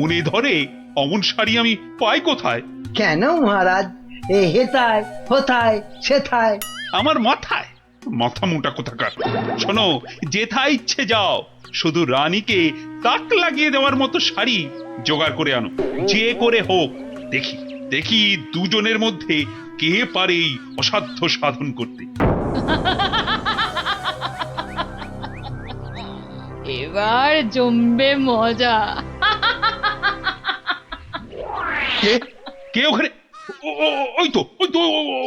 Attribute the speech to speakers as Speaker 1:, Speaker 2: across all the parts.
Speaker 1: মনে ধরে অমন শাড়ি আমি পাই কোথায়?
Speaker 2: কেন মহারাজ? এ হেথায় হোথায় সেথায়।
Speaker 1: আমার মাথায়? মাথা মোটা কোথাকার। শোনো, যেথায় ইচ্ছে যাও, শুধু রানীকে তাক লাগিয়ে দেওয়ার মতো শাড়ি জোগাড় করে আনো, যে করে হোক। দেখি দেখি দুজনের মধ্যে কে পারে এই অসাধ্য সাধন করতে।
Speaker 3: এবার জমবে মজা।
Speaker 1: কে কে ওখানে? ওই তো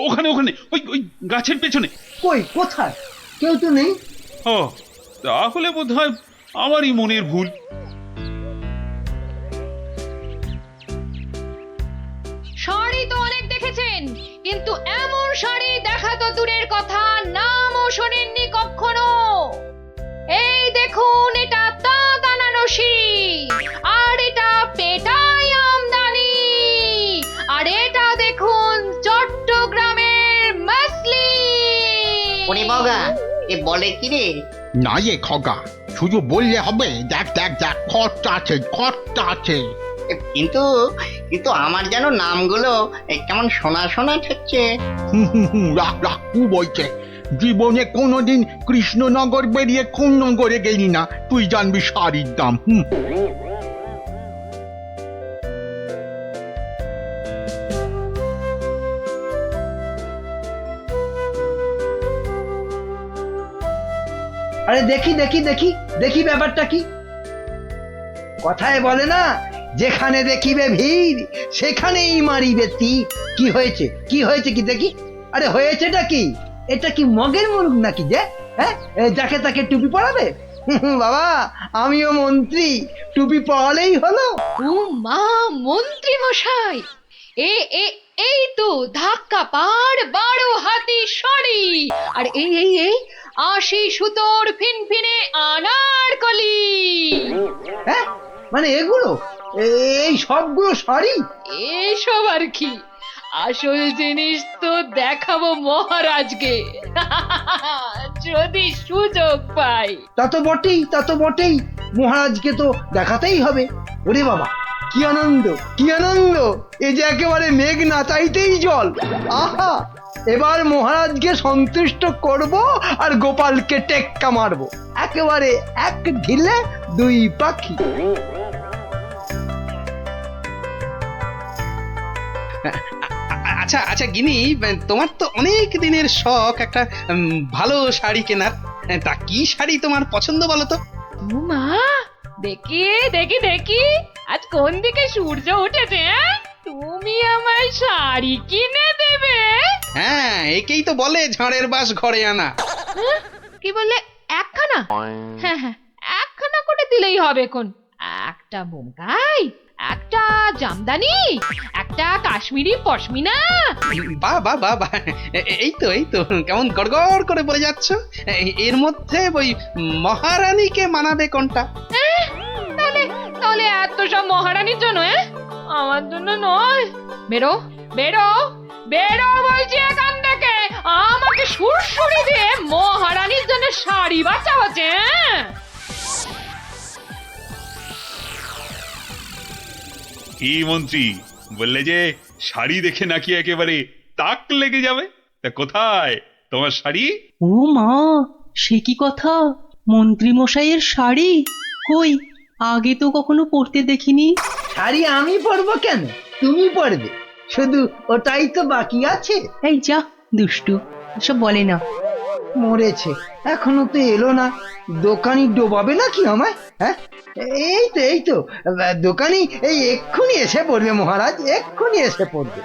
Speaker 1: ওখানে ওখানে ওই গাছের পেছনে।
Speaker 2: কই কোথায়? কেউ তো নেই।
Speaker 1: ও, তাহলে বোধহয় আমারই মনের ভুল।
Speaker 3: শাড়ি তো অনেক দেখেছেন, কিন্তু এমন শাড়ি দেখা তো দূরের কথা, নামও শোনেননি কখনো। এই দেখুন, এটা তাঁত আনারসি, আর এটা পেটাই আমদানি, আর এটা দেখুন চট্টগ্রামের মসলিন।
Speaker 4: ওরে বাবা, এ বলে কি রে?
Speaker 5: না এ খগা, শুধু বললে হবে। দেখ দেখ দেখ, খরচা আছে খরচা আছে।
Speaker 4: কিন্তু কিন্তু আমার যেন নামগুলো কেমন শোনা শোনা ঠেকছে।
Speaker 5: রাখ রাখ, কু বলছে। জীবনে কোনোদিন কৃষ্ণনগর বেরিয়ে কোন নগরে গেলি না, তুই জানবি শাড়ির দাম।
Speaker 2: আরে দেখি দেখি দেখি দেখি ব্যাপারটা কি। কথায় বলে না, যেখানে দেখিবে ভিড় সেখানেই মারিবে তীর। কি হয়েছে কি হয়েছে কি দেখি? আরে হয়েছেটা কি? এটা কি মগের মুরগ নাকি যে হ্যাঁ যাকে তাকে টুপি পরাবে? বাবা, আমিও মন্ত্রী, টুপি পরালেই হলো।
Speaker 3: ও মা, মন্ত্রী মশাই, এ এ এই তো ধাক্কা পার 12 হাতি শাড়ি, আর এই এই এই 80 সুতোর ফিনফিনে আনারকলি।
Speaker 2: হ্যাঁ মানে এগুলো, এই সবগুলো শাড়ি?
Speaker 3: এসব আর কি, আসল জিনিস তো দেখাবো মহারাজকে, যদি সুযোগ পাই।
Speaker 2: তা তো বটেই, তা তো বটেই, মহারাজকে তো দেখাতেই হবে। ওরে বাবা, কি আনন্দ কি আনন্দ! এ যে একেবারে মেঘ না চাইতেই জল। আহা, এবার মহারাজকে সন্তুষ্ট করব আর গোপালকে টেক্কা মারবো, একেবারে এক ঢিলে দুই পাখি।
Speaker 6: আচ্ছা আচ্ছা গিনি, তোমার তো অনেক দিনের শখ একটা ভালো শাড়ি কেনার। তা কি শাড়ি তোমার পছন্দ বলো তো?
Speaker 3: ও মা, দেখি দেখি দেখি, আজ কোন দিকে সূর্য উঠেছে? তুমি আমায় শাড়ি কিনে দেবে?
Speaker 6: হ্যাঁ, একেই তো বলে ঝাড়ের বাস ঘরে আনা।
Speaker 3: কি বললে? একখানা? হ্যাঁ হ্যাঁ, একখানা করে দিলেই হবে। কোন একটা বোমকাই, একটা জামদানি, একটা কাশ্মীরি পশমিনা।
Speaker 6: বাহ বাহ বাহ বাহ, এই তো কেমন গড়গড় করে বলে যাচ্ছ। এর মধ্যে ওই মহারানীকে মানাবে কোনটা?
Speaker 3: তাহলে তাহলে এত সব মহারানীর জন্য? আমার জন্য নয়। বেরো বেরো বেরো বলছি এখান থেকে। আমাকে সুরসুরি দিয়ে মহারানীর জন্য শাড়ি বাঁচা হচ্ছে।
Speaker 1: কি মন্ত্রী, বললে যে শাড়ি দেখে নাকি একেবারে তাক লেগে যাবে? তা কোথায় তোমার শাড়ি?
Speaker 7: ও মা, সে কি কথা! মন্ত্রী মশাইয়ের শাড়ি কই, আগে তো কখনো পরতে দেখিনি।
Speaker 2: শাড়ি আমি পরবো কেন? তুমি পরবে, শুধু ওটাই তো বাকি আছে।
Speaker 7: এই যা দুষ্টু, এসব বলে না।
Speaker 2: মরেছে, এখনো তো এলো না। দোকানি ডোবাবে নাকি আমায়? হ্যাঁ, এই তো দোকানি এই এক্ষুনি এসে পড়বে মহারাজ, এক্ষুনি এসে পড়বে।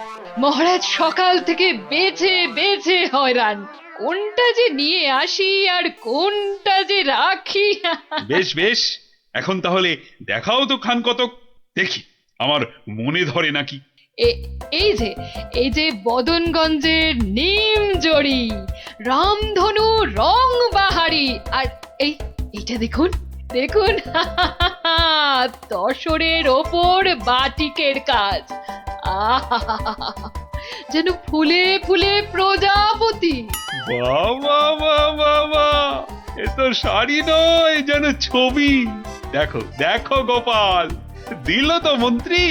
Speaker 3: মহারাজ সকাল থেকে বেছে বেছে হয়রান, কোনটা যে নিয়ে আসি আর কোনটা যে রাখি।
Speaker 1: বেশ বেশ, এখন তাহলে দেখাও তো খান কতক, দেখি আমার মনে ধরে নাকি।
Speaker 3: এই যে বদনগঞ্জের নিম জড়ি, রামধনু রং বাহারি, আর এইটা দেখুন দেখুন, তসরের ওপর বাটিকের কাজ। আহা, যেন ফুলে ফুলে প্রজাপতি।
Speaker 1: বাবা বাবা বাবা, এ তো শাড়ি নয়, যেন ছবি। দেখো দেখো গোপাল, দিল তো মন্ত্রী,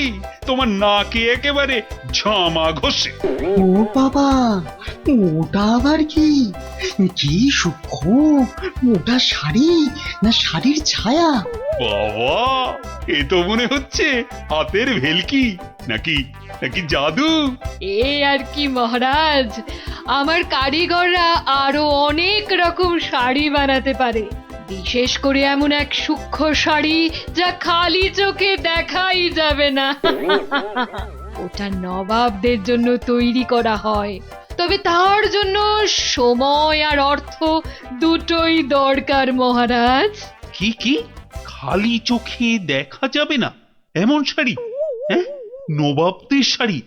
Speaker 1: তোমার নাকে একেবারে ঝামা ঘষে।
Speaker 5: ও বাবা, ওটা আবার কি? কি সূক্ষ্ম! ওটা শাড়ি না শাড়ির ছায়া?
Speaker 1: বাবা, এ তো মনে হচ্ছে হাতের ভেলকি, নাকি নাকি জাদু।
Speaker 3: এ আর কি মহারাজ, আমার কারিগররা আরো অনেক রকম শাড়ি বানাতে পারে, বিশেষ করে এমন এক সূক্ষ্ম শাড়ি যা খালি চোখে দেখাই যাবে না। ওটা নবাবদের জন্য তৈরি করা হয়, তবে তার জন্য সময় আর অর্থ দুটোই দরকার মহারাজ।
Speaker 1: কি কি খালি চোখে দেখা যাবে না এমন শাড়ি? হ্যাঁ, নবাবদের শাড়ি।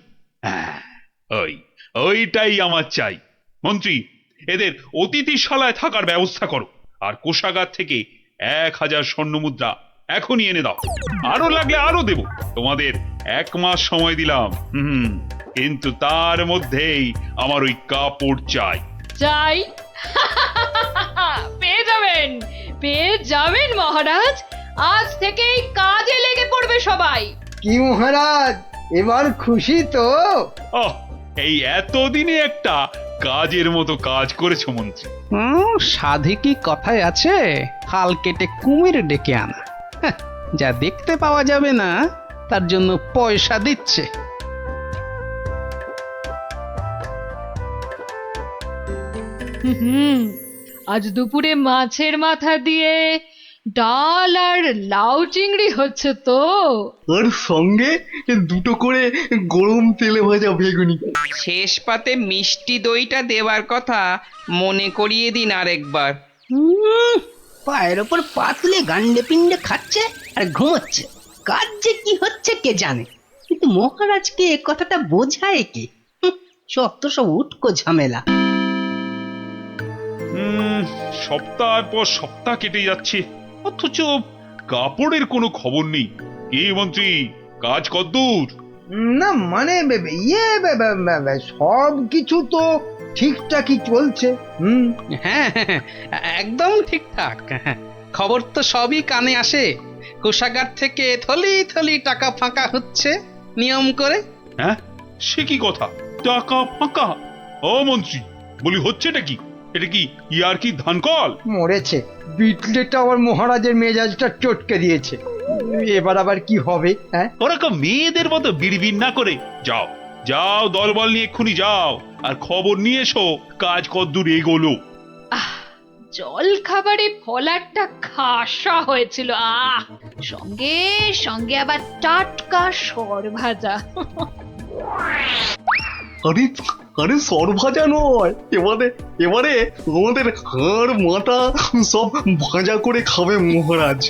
Speaker 1: হ্যাঁ, ওইটাই আমার চাই। মন্ত্রী, এদের অতিথিশালায় থাকার ব্যবস্থা করো, আর কোষাগার থেকে 1000 স্বর্ণমুদ্রা এখনই এনে দাও। আরো লাগলে আরো দেব, তোমাদের 1 মাস সময় দিলাম। কিন্তু তার মধ্যেই আমার ওই কাপড় চাই।
Speaker 3: চাই? পেয়ে যাবেন, পেয়ে যাবেন মহারাজ। আজ থেকেই কাজে লেগে পড়বে সবাই।
Speaker 2: কি মহারাজ, এবার খুশি তো?
Speaker 1: আহ, এই এতদিনে একটা কাজের মতো কাজ করেছো মন্ত্রী।
Speaker 6: সাধে কি কথায় আছে, খাল কেটে কুমির ডেকে আনা। হ্যাঁ, যা দেখতে পাওয়া যাবে না তার জন্য পয়সা দিচ্ছে।
Speaker 3: হুম, আজ দুপুরে মাছের মাথা দিয়ে ডাল আর লাউ চিংড়ি হচ্ছে তো।
Speaker 5: আর সঙ্গে 2টো করে গরম তেলে ভাজা বেগুনি।
Speaker 8: শেষ পাতে মিষ্টি দইটা দেওয়ার কথা মনে করিয়ে দিন আরেকবার।
Speaker 9: পায়ের ওপর পা তুলে গান্ডে পিণ্ডে খাচ্ছে আর ঘুমোচ্ছে। কাজ যে কি হচ্ছে কে জানে, কিন্তু মহারাজকে এ কথাটা বোঝায় কি? যত সব উটকো ঝামেলা।
Speaker 1: সপ্তাহ পর সপ্তাহ কেটে যাচ্ছে, অথচ কাপড়ের কোনো খবর নেই। কি মন্ত্রী, কাজ কদ্দূর?
Speaker 2: না মানে সব কিছু তো ঠিকঠাকই চলছে।
Speaker 6: হ্যাঁ, একদম ঠিকঠাক। খবর তো সবই কানে আসে। কোষাগার থেকে থলি থলি টাকা ফাঁকা হচ্ছে নিয়ম করে।
Speaker 1: হ্যাঁ, সে কি কথা? টাকা ফাঁকা? ও মন্ত্রী, বলি হচ্ছেটা কি? এটা কি ইয়ার কি ধানকল?
Speaker 2: মরেছে, বিটলেটা আবার মহারাজের মেজাজটা চটকে দিয়েছে। এবার আবার কি হবে? হ্যাঁ,
Speaker 1: ওরকম মেয়েদের মতো বিড়বিড় না করে যাও, যাও দলবল নিয়ে এক্ষুনি যাও, আর খবর নিয়ে এসো কাজ কদ্দূর এগোলো।
Speaker 3: জল খাবারে ফলারটা খাসা হয়েছিল। সঙ্গে সঙ্গে আবার টাটকা সর ভাজা।
Speaker 5: আরে আরে সর ভাজা নয়, এবারে এবারে আমাদের হাড় মাথা সব ভাজা করে খাবে মহারাজ।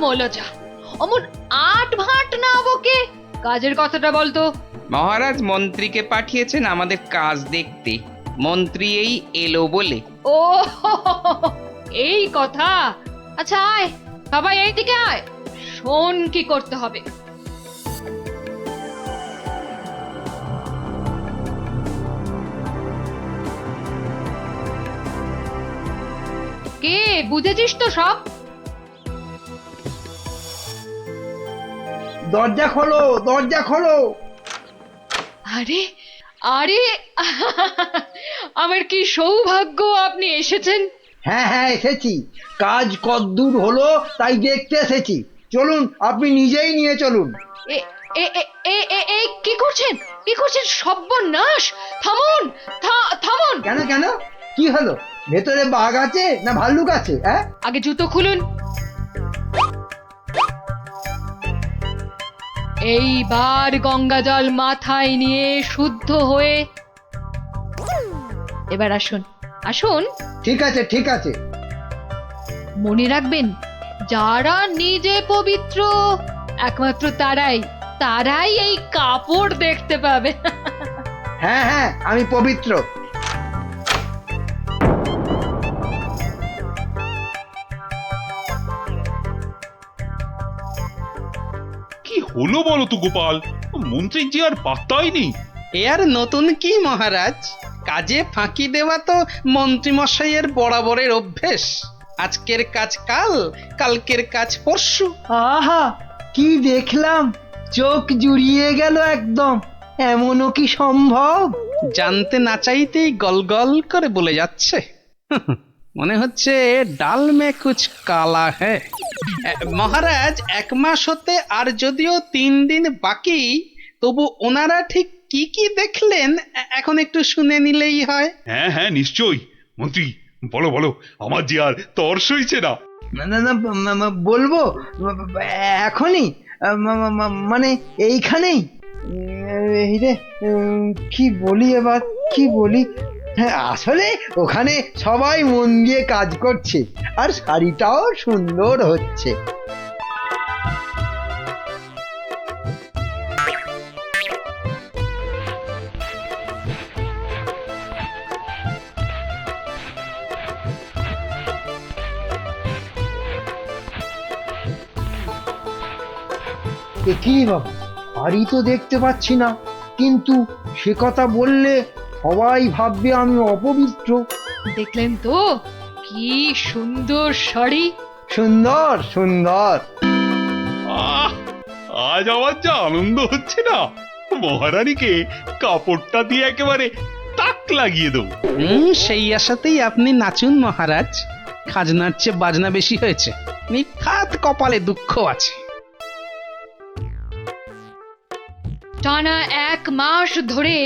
Speaker 3: মলজা, অমন আট ভাট না বকে কাজের কথাটা বলতো।
Speaker 8: মহারাজ মন্ত্রীকে পাঠিয়েছেন আমাদের কাজ দেখতে। মন্ত্রী এই এলো বলে।
Speaker 3: ও, এই কথা। আচ্ছা আয় সবাই এইদিকে আয়, শোন কি করতে হবে। কে বুঝেছিস তো সব?
Speaker 2: দরজা খোলো, দরজা খোলো।
Speaker 3: আরে আরে, আমার কি সৌভাগ্য আপনি এসেছেন।
Speaker 2: হ্যাঁ হ্যাঁ, এসেছি। কাজ কদ্দূর হলো তাই দেখতে এসেছি। চলুন, আপনি নিজেই নিয়ে চলুন।
Speaker 3: এ এ এ এ এ এ কি করছেন, কি করছেন? সর্বনাশ! থামুন, থামুন।
Speaker 2: কেন কেন, কি হলো? ভেতরে বাঘ আছে না ভাল্লুক আছে? হ্যাঁ,
Speaker 3: আগে জুতো খুলুন। এইবার গঙ্গা জল মাথায় নিয়ে শুদ্ধ হয়ে এবার আসুন, আসুন।
Speaker 2: ঠিক আছে ঠিক আছে।
Speaker 3: মনে রাখবেন, যারা নিজে পবিত্র একমাত্র তারাই এই কাপড় দেখতে পাবে।
Speaker 2: হ্যাঁ হ্যাঁ, আমি পবিত্র।
Speaker 1: কি হলো বলো তো গোপাল, মন্ত্রীর যে আর পাত্তাই নেই।
Speaker 6: এ আর নতুন কি মহারাজ, কাজে ফাঁকি দেওয়া তো মন্ত্রীমশাইয়ের বরাবরের অভ্যেস। আজকের কাজ কাল, কালকের কাজ পরশু।
Speaker 2: আহা, কি দেখলাম, চোখ জুড়িয়ে গেল একদম। এমনও কি সম্ভব?
Speaker 6: জানতে না চাইতেই গল গল করে বলে যাচ্ছে। মনে হচ্ছে ডাল মে কুছ কালা হ্যাঁ। মহারাজ, 1 মাস হতে আর যদিও 3 দিন বাকি, তবু ওনারা ঠিক কি কি দেখলেন এখন একটু শুনে নিলেই হয়।
Speaker 1: হ্যাঁ হ্যাঁ নিশ্চয়ই। মন্ত্রী বলো বলো, আমার যে আর তর সইছে না।
Speaker 2: না না না, বলবো এখনই, মানে এইখানেই। এই রে, কি বলি এবার, কি বলি? হ্যাঁ, আসলে ওখানে সবাই মন দিয়ে কাজ করছে আর শাড়িটাও সুন্দর হচ্ছে। কি বাবা, শাড়ি তো দেখতে পাচ্ছি না, কিন্তু সে কথা বললে সবাই ভাববে আমি অপবিত্র।
Speaker 3: দেখলেন তো কি সুন্দর শাড়ি।
Speaker 2: সুন্দর সুন্দর।
Speaker 1: আহ, আজ আমার যা আনন্দ হচ্ছে না, মহারানীকে কাপড়টা দিয়ে একেবারে তাক লাগিয়ে দেবো।
Speaker 6: সেই আশাতেই আপনি নাচুন মহারাজ। খাজনার চেয়ে বাজনা বেশি হয়েছে, নিখাত কপালে দুঃখ আছে।
Speaker 3: টানা 1 মাস ধরে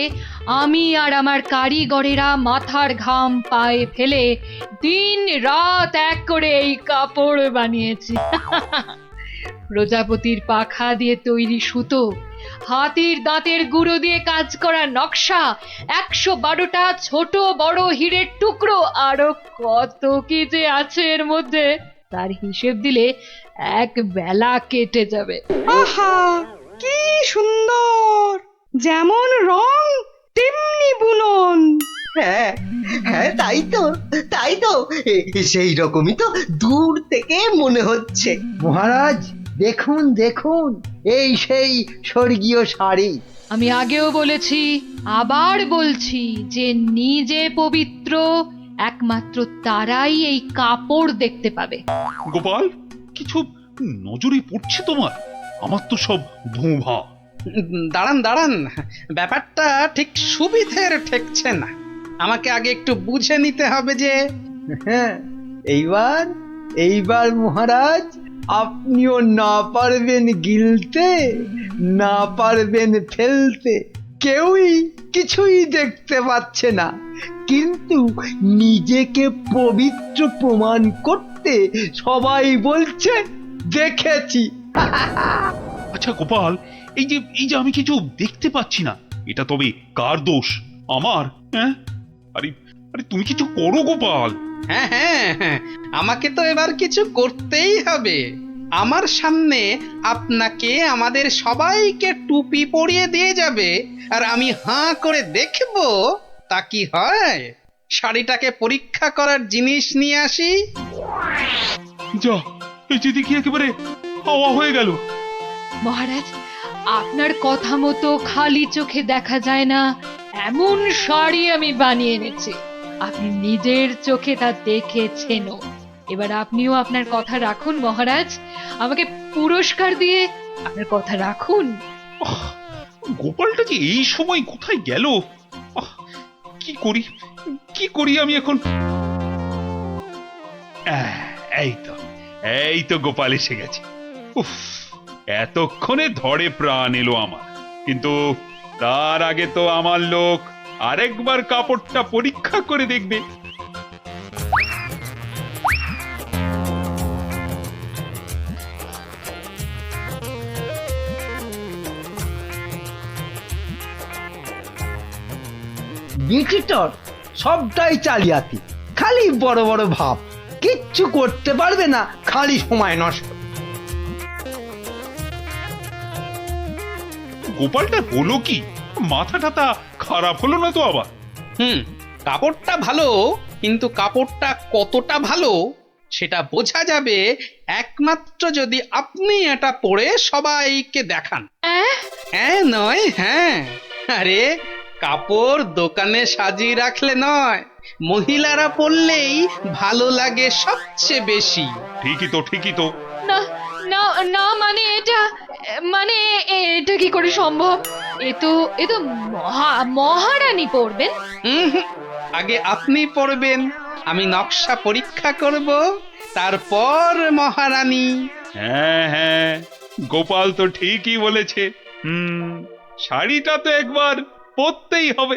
Speaker 3: আমি আর আমার কারিগরেরা মাথার ঘাম পায়ে ফেলে দিন রাত এক করে এই কাপড় বানিয়েছি। প্রজাপতির পাখা দিয়ে তৈরি সুতো, হাতির দাঁতের গুঁড়ো দিয়ে কাজ করা নকশা, 112টা ছোট বড় হীরের টুকরো, আরো কত কি যে আছে এর মধ্যে, তার হিসেব দিলে 1 বেলা কেটে যাবে।
Speaker 7: আহা, কি সুন্দর! যেমন রং তেমনি বুনন।
Speaker 9: হ্যাঁ হ্যাঁ, তাই তো সেই রকমই তো দূর থেকে মনে হচ্ছে।
Speaker 2: মহারাজ দেখুন দেখুন, এই সেই স্বর্গীয় শাড়ি।
Speaker 3: আমি আগেও বলেছি, আবার বলছি যে নিজে পবিত্র একমাত্র তারাই এই কাপড় দেখতে পাবে।
Speaker 1: গোপাল, কিছু নজরে পড়ছে তোমার? আমার তো সব ধোঁভা।
Speaker 6: দাঁড়ান দাঁড়ান, ব্যাপারটা ঠিক সুবিধের ঠেকছে না। আমাকে আগে একটু বুঝে নিতে হবে যে।
Speaker 2: হ্যাঁ, এইবার মহারাজ আপনিও না পারবেন গিলতে, না পারবেন ফেলতে, কেউই কিছুই দেখতে পাচ্ছে না, কিন্তু নিজেকে পবিত্র প্রমাণ করতে সবাই বলছে দেখেছি।
Speaker 1: আচ্ছা গোপাল, এই যে আমি কিছু দেখতে পাচ্ছি না, এটা তবে কার দোষ? আমার? হ্যাঁ, আরে আরে তুমি কিছু করো গোপাল।
Speaker 6: হ্যাঁ হ্যাঁ হ্যাঁ, আমাকে তো এবার কিছু করতেই হবে। আমার সামনে আপনাকে আমাদের সবাইকে টুপি পরিয়ে দিয়ে যাবে, আর আমি হাঁ করে দেখব তা কি হয়। শাড়িটাকে পরীক্ষা করার জিনিস নিয়ে আসি।
Speaker 1: যা, এই যে দেখি একেবারে হাওয়া হয়ে গেল।
Speaker 3: মহারাজ, আপনার কথা মতো খালি চোখে দেখা যায় না এমন শাড়ি আমি বানিয়ে এনেছি। আপনি নিজের চোখে তা দেখেছেনও। এবার আপনিও আপনার কথা রাখুন মহারাজ, আমাকে পুরস্কার দিয়ে আপনার কথা রাখুন।
Speaker 1: আহ, গোপালটা যে এই সময় কোথায় গেল? আহ, কি করি আমি এখন? এই তো গোপাল এসে গেছে। উফ, এতক্ষণে ধরে প্রাণ এলো আমার। কিন্তু তার আগে তো আমার লোক আরেকবার কাপড়টা পরীক্ষা করে দেখবে।
Speaker 2: বিটিটর সবটাই চালিয়াতি, খালি বড় বড় ভাব, কিচ্ছু করতে পারবে না, খালি সময় নষ্ট।
Speaker 1: গোপালটা হলো কি? মাথা টাথা খারাপ হলো না তো আবার?
Speaker 6: কাপড়টা ভালো, কিন্তু কাপড়টা কতটা ভালো সেটা বোঝা যাবে একমাত্র যদি আপনি এটা পরে সবাইকে দেখান। হ্যাঁ নয় হ্যাঁ, আরে কাপড় দোকানে সাজিয়ে রাখলে নয়, মহিলারা পরলেই ভালো লাগে সবচেয়ে বেশি।
Speaker 1: ঠিকই তো।
Speaker 3: না না না মানে এটা কি করে সম্ভব? এ তো মহারানী পড়বেন।
Speaker 6: হুম, আগে আপনি পড়বেন, আমি নকশা পরীক্ষা করব, তারপর মহারানী।
Speaker 1: হ্যাঁ হ্যাঁ, গোপাল তো ঠিকই বলেছে। শাড়িটা তো একবার পরতেই হবে।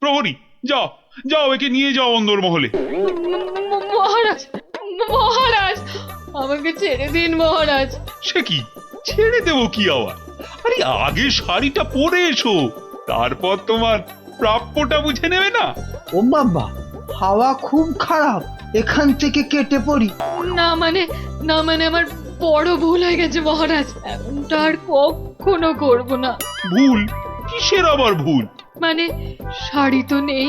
Speaker 1: প্রহরী, যাও যাও, একে নিয়ে যাও অন্দরমহলে।
Speaker 3: মহারাজ, মহারাজ, আমাকে ছেড়ে দিন মহারাজ।
Speaker 1: সে কি, ছেড়ে দেবো কি আবার? আরে আগে শাড়িটা পরে এসো, তারপর তোমার প্রাপ্যটা বুঝে নেবে না?
Speaker 2: ও বাবা, হাওয়া খুব খারাপ, এখান থেকে কেটে পড়ি।
Speaker 3: না মানে আমার বড় ভুল হয়ে গেছে মহারাজ, এমনটা আর কখনো করব না।
Speaker 1: ভুল? কিসের আবার ভুল?
Speaker 3: মানে শাড়ি তো নেই,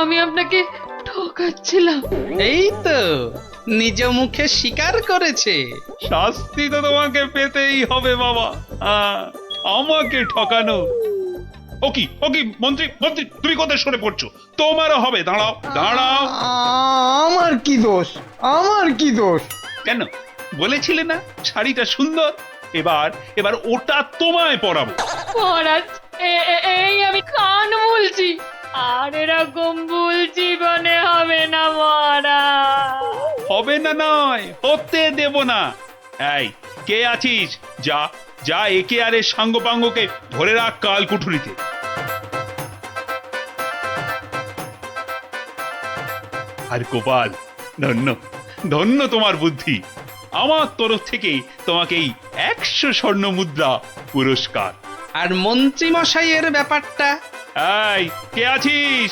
Speaker 3: আমি আপনাকে ঠকাচ্ছিলাম।
Speaker 6: এই তো নিজ মুখে স্বীকার করেছে।
Speaker 1: শাস্তি তো তোমাকে পেতেই হবে বাবা। আমাকে ঠকানো? ওকি ওকি, মন্ত্রী মন্ত্রী, তুমি কোথায় সরে পড়ছো? তোমারও হবে, দাঁড়াও দাঁড়াও।
Speaker 2: আমার কি দোষ, আমার কি দোষ?
Speaker 1: কেন, বলেছিলে না শাড়িটা সুন্দর? এবার ওটা তোমায় পরাবো।
Speaker 3: মহারাজ, এই আমি কান বলছি, আর এরকম ভুল জীবনে হবে না মহারাজ।
Speaker 1: হবে না নয়, হতে দেব না। এই, কে আছিস? যা যা, একে আর এর সাঙ্গপাঙ্গকে ধরে রাখ কাল কুঠুরিতে। আর গোপাল, ধন্য ধন্য তোমার বুদ্ধি। আমার তরফ থেকে তোমাকে এই 100 স্বর্ণ মুদ্রা পুরস্কার।
Speaker 6: আর মন্ত্রী মশাইয়ের ব্যাপারটা?
Speaker 1: এই, কে আছিস?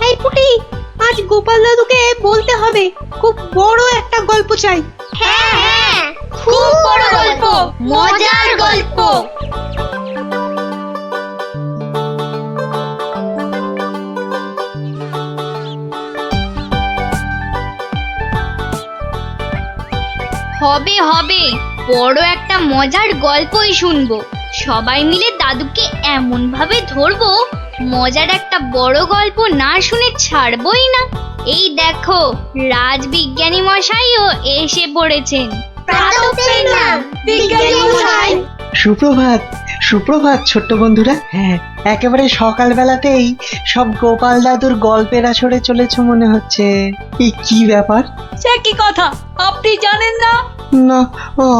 Speaker 7: এই পুটি, আজ গোপাল দাদুকে বলতে হবে, খুব বড় একটা গল্প চাই।
Speaker 10: হ্যাঁ হ্যাঁ, খুব বড় গল্প, মজার গল্প। হবে হবে, বড় একটা মজার গল্পই শুনবো। সবাই মিলে দাদুকে এমন ভাবে ধরবো, মজার একটা বড় গল্প না শুনে ছাড়বই না। এই দেখো, রাজবিজ্ঞানী মশাইও এসে পড়েছেন।
Speaker 11: সুপ্রভাত, সুপ্রভাত ছোট্ট বন্ধুরা। হ্যাঁ, একেবারে সকালবেলাতেই সব গোপাল দাদুর গল্পের আসরে চলেছ মনে হচ্ছে। এই কি ব্যাপার?
Speaker 7: সে কি কথা, আপনি জানেন না?
Speaker 11: না,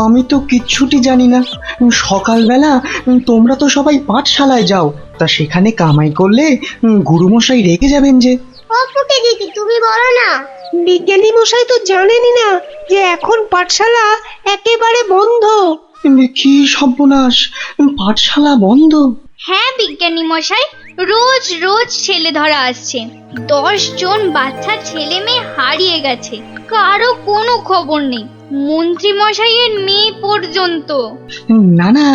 Speaker 11: আমি তো কিচ্ছুটি জানি না। সকালবেলা তোমরা তো সবাই পাঠশালায় যাও, তা সেখানে কামাই করলে গুরুমশাই রেগে যাবেন যে।
Speaker 10: দিদি, তুমি বলো না।
Speaker 7: বিজ্ঞানী মশাই তো জানেনই না যে এখন পাঠশালা একেবারে বন্ধ।
Speaker 11: কি সর্বনাশ, পাঠশালা বন্ধ?
Speaker 10: হ্যাঁ বিজ্ঞানী মশাই, রোজ রোজ ছেলে ধরা আসছে। 10 জন বাচ্চা ছেলে মেয়ে হারিয়ে গেছে, কারো কোনো খবর নেই, মন্ত্রী মশাইয়ের মেয়ে পর্যন্ত।
Speaker 11: না না,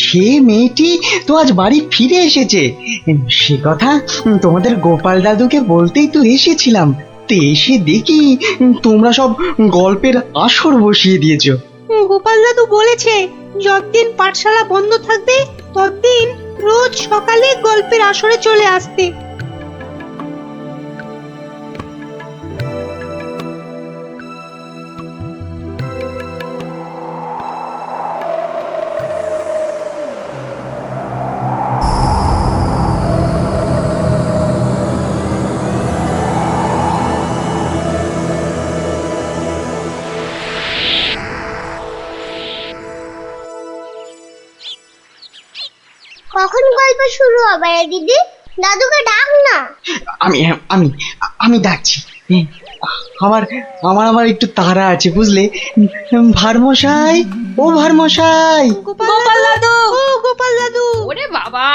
Speaker 11: সে মেয়েটি তো আজ বাড়ি ফিরে এসেছে। সে কথা তোমাদের গোপাল দাদুকে বলতেই তো এসেছিলাম। তো এসে দেখি তোমরা সব গল্পের আসর বসিয়ে দিয়েছো।
Speaker 7: গোপাল দাদু বলেছে যতদিন পাঠশালা বন্ধ থাকবে ততদিন রোজ সকালে গল্পের আসরে চলে আসতে।
Speaker 10: কখন গল্প শুরু হবে দিদি? দাদুকে ডাক না।
Speaker 11: আমি আমি আমি ডাকছি। আমার আমার আমার একটু তাড়া আছে বুঝলে। ভারমশাই, ও ভারমশাই।
Speaker 7: গোপাল দাদু, ও গোপাল দাদু।
Speaker 3: ওরে বাবা,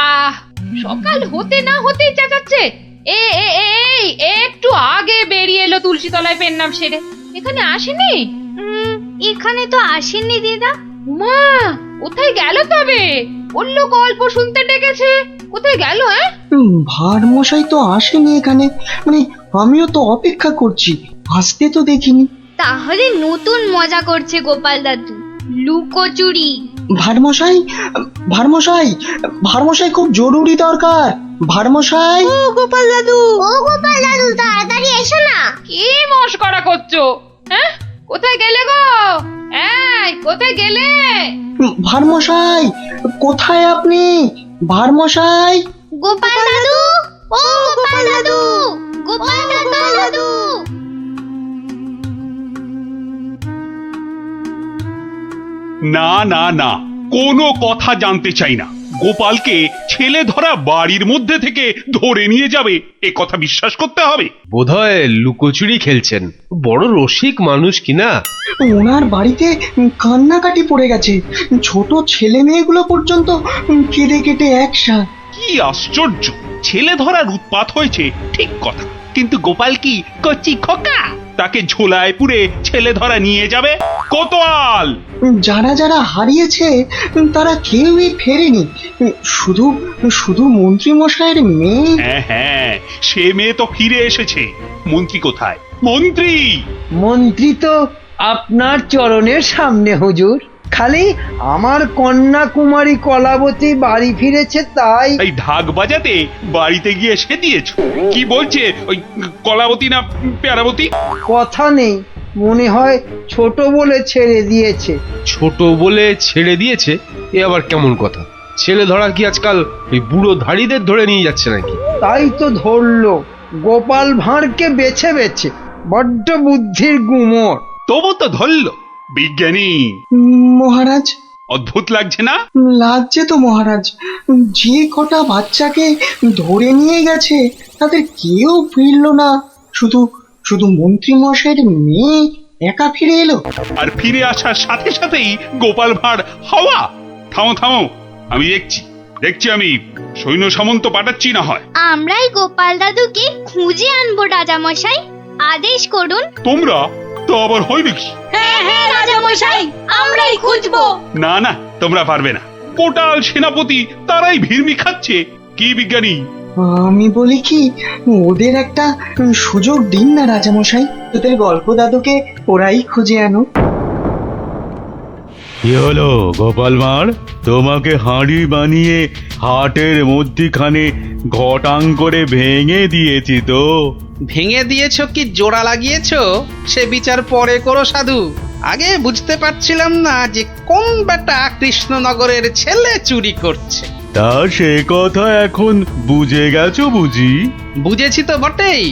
Speaker 3: সকাল হতে না হতেই চেঁচাচ্ছে। এই একটু আগে বেরিয়ে এলো তুলসী তলায় পেন নাম সেরে, এখানে আসেনি?
Speaker 10: এখানে তো আসেননি দিদা।
Speaker 3: মা, কোথায় গেল তবে? বললো গল্প শুনতে ডেকেছে, কোথায় গেল?
Speaker 11: ভারমশাই তো আসেনি এখানে, মানে আমিও তো অপেক্ষা করছি, আসতে তো দেখিনি।
Speaker 10: তাহলে নতুন মজা করছে গোপাল দাদু, লুকোচুরি।
Speaker 11: ভারমশাই, ভারমশাই, ভারমশাই খুব জরুরি দরকার। ভারমশাই,
Speaker 10: ও গোপাল দাদু তাড়াতাড়ি এসো না।
Speaker 3: কি মস্করা করছো? হ্যাঁ, কোথায় গেলে গো? এই, কোথায় গেলে?
Speaker 11: ভারমশাই, কোথায় আপনি? ভারমশাই,
Speaker 10: গোপাল দাদু, ও গোপাল দাদু, গোপাল দাদু।
Speaker 1: না না না, কোনো কথা জানতে চাই না। গোপালকে ছেলে ধরা বাড়ির মধ্যে থেকে ধরে নিয়ে যাবে, এ কথা বিশ্বাস করতে হবে?
Speaker 12: বোধহয় লুকোচুরি খেলছেন, বড় রসিক মানুষ কিনা।
Speaker 11: ওনার বাড়িতে কান্নাকাটি পড়ে গেছে, ছোট ছেলে মেয়েগুলো পর্যন্ত কেঁদে কেটে একসা।
Speaker 1: কি আশ্চর্য! ছেলে ধরার উৎপাত হয়েছে ঠিক কথা, কিন্তু গোপাল কি কচি খোকা? তাকে ঝোলায় পুরে ছেলে ধরা নিয়ে যাবে? কোতোয়াল!
Speaker 11: যারা যারা হারিয়েছে তারা কেউই ফেরেনি, শুধু শুধু মন্ত্রী মশাইয়ের মেয়ে।
Speaker 1: হ্যাঁ হ্যাঁ, সে মেয়ে তো ফিরে এসেছে। মন্ত্রী কোথায়? মন্ত্রী!
Speaker 2: মন্ত্রী তো আপনার চরণের সামনে হুজুর। খালি আমার কন্যা কুমারী কলাবতী বাড়ি ফিরেছে তাই।
Speaker 1: এই ঢাক বাজাতে বাড়িতে গিয়ে সে দিয়েছো? কি বলছে ওই কলাবতী না পেয়ারাবতী?
Speaker 2: কথা নেই, মনে হয় ছোট বলে ছেড়ে দিয়েছে।
Speaker 12: ছোট বলে ছেড়ে দিয়েছে? এ আবার কেমন কথা? ছেলে ধরা কি আজকাল এই বুড়ো ধাড়িদের ধরে নিয়ে যাচ্ছে নাকি?
Speaker 2: তাই তো ধরলো গোপাল ভাঁড়কে বেছে বেছে। বড্ড বুদ্ধির গুমর।
Speaker 1: তবু তো ধরল বিজ্ঞানী।
Speaker 11: মহারাজ,
Speaker 1: অদ্ভুত লাগছে না?
Speaker 11: লাগছে তো মহারাজ। যে কটা বাচ্চাকে ধরে নিয়ে গেছে তাদের কেউ ফিরলো না, শুধু শুধু মন্ত্রী মশাইয়ের মেয়ে একা ফিরে এলো।
Speaker 1: আর ফিরে আসার সাথে সাথেই গোপাল ভাঁড় হাওয়া। থামো থামো, আমি দেখছি আমি সৈন্য সামন্ত পাঠাচ্ছি না হয়।
Speaker 10: আমরাই গোপাল দাদুকে খুঁজে আনবো রাজামশাই, আদেশ করুন।
Speaker 1: তোমরা তো আবার হয় নাকি?
Speaker 7: হ্যাঁ হ্যাঁ রাজামশাই, আমরাই খুঁজবো।
Speaker 1: না না, তোমরা পারবে না। কোটাল সেনাপতি তারাই ভিড়মি খাচ্ছে। কি বিজ্ঞানী?
Speaker 11: আমি বলি কি, ওদের একটা সুযোগ দিন না রাজামশাই, ওদের গল্প দাদুকে ওরাই খুঁজে আনো।
Speaker 13: কি হলো গোপাল ভাঁড়? তোমাকে হাঁড়ি বানিয়ে হাটের মধ্যিখানে ঘটাং করে ভেঙে দিয়েছি তো।
Speaker 6: ভেঙে দিয়েছো কি জোড়া লাগিয়েছো সে বিচার পরে করো সাধু। আগে বুঝতে পারছিলাম না যে কোন বেটা কৃষ্ণনগরের ছেলে চুরি করছে।
Speaker 13: তা সে কথা এখন বুঝে গেছো বুঝি?
Speaker 6: বুঝেছি তো বটেই।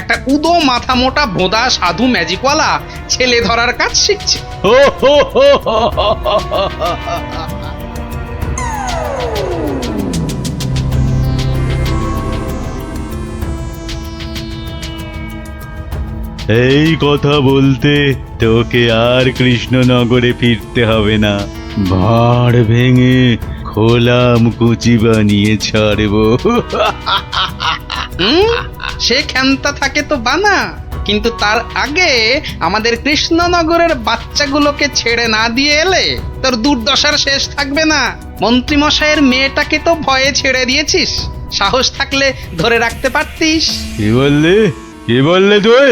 Speaker 6: একটা উদো মাথা মোটা ভোঁদা সাধু ম্যাজিকওয়ালা ছেলে ধরার কাজ শিখছে।
Speaker 13: এই কথা বলতে তোকে আর কৃষ্ণনগরে ফিরতে হবে না। ভাঁড় ভেঙে খোলাম কুচি বানিয়ে ছাড়বো।
Speaker 6: সে ক্ষমতা থাকে তো বানা, কিন্তু তার আগে আমাদের কৃষ্ণনগরের বাচ্চাগুলোকে ছেড়ে না দিয়ে এলে তোর দুর্দশার শেষ থাকবে না। মন্ত্রী মশাইয়ের মেয়েটাকে তো ভয়ে ছেড়ে দিয়েছিস, সাহস থাকলে ধরে রাখতে পারতিস।
Speaker 13: কি বললে তুই?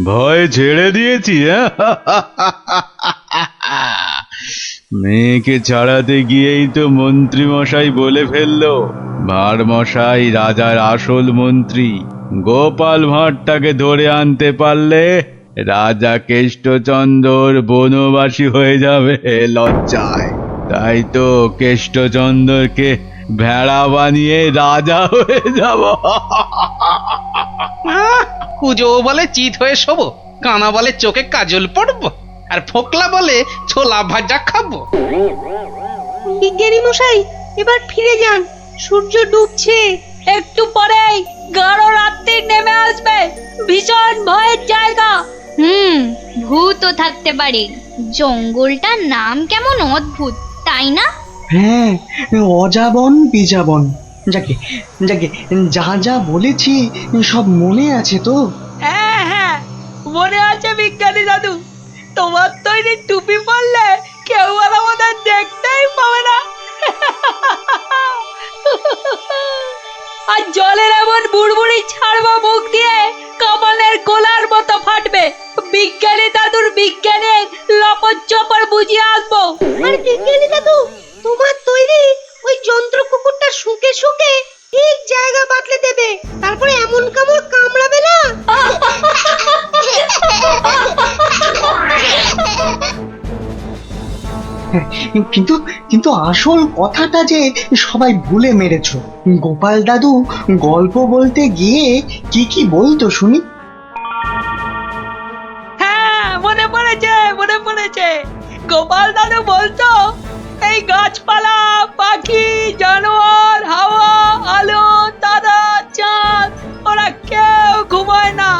Speaker 13: ভয় ছেড়ে দিয়েছি? মেয়েকে ছাড়াতে গিয়েই তো মন্ত্রী মশাই বলে ফেললো ভাঁড় মশাই রাজার আসল মন্ত্রী। গোপাল ভাঁড়টাকে ধরে আনতে পারলে রাজা কেষ্টচন্দ্র বনবাসী হয়ে যাবে লজ্জায়। তাই তো কেষ্টচন্দ্রকে ভেড়া বানিয়ে রাজা হয়ে যাব।
Speaker 6: কুজো বলে চিত হয়ে শোবো, কানা বলে চোখে কাজল পড়বো, আর ফোকলা বলে ছোলা ভাজা খাবো।
Speaker 7: বিজ্ঞানী মশাই, এবার ফিরে যান, সূর্য ডুবছে, একটু পরেই গাঢ় রাত্রি নেমে আসবে। ভীষণ ভয়ের জায়গা।
Speaker 10: ভূতও থাকতে পারে। জঙ্গলটার নাম কেমন অদ্ভুত, তাই না?
Speaker 11: হ্যাঁ, অজাবন বিজাবন। যাকে যাকে যা যা বলেছি সব মনে আছে তো?
Speaker 7: হ্যাঁ হ্যাঁ, মনে আছে বিজ্ঞানী দাদু। তোমার তৈরি টুপি পরলে কেউ আর আমাদের দেখতেই পাবে না। আর জলের এমন বুড়বুড়ি ছাড়বো মুখ দিয়ে, কামানের গোলার মতো ফাটবে। বিজ্ঞানী দাদুর বিজ্ঞানে লপট চপর বুঝিয়ে আসবো।
Speaker 10: আর বিজ্ঞানী দাদু, তোমার তৈরি ওই যন্ত্র কুকুরটা শুকে শুকে ঠিক
Speaker 11: কিন্তু কিন্তু আসল কথাটা যে সবাই ভুলে মেরেছো। গোপাল দাদু গল্প বলতে গিয়ে কি কি বলতো শুনি।
Speaker 7: হ্যাঁ, মনে পড়েছে। গোপাল দাদু বলতো এই গাছপালা, পাখি, জানোয়ার, হাওয়া, আলো, তারা, চাঁদ, ওরা কেউ ঘুমায় না।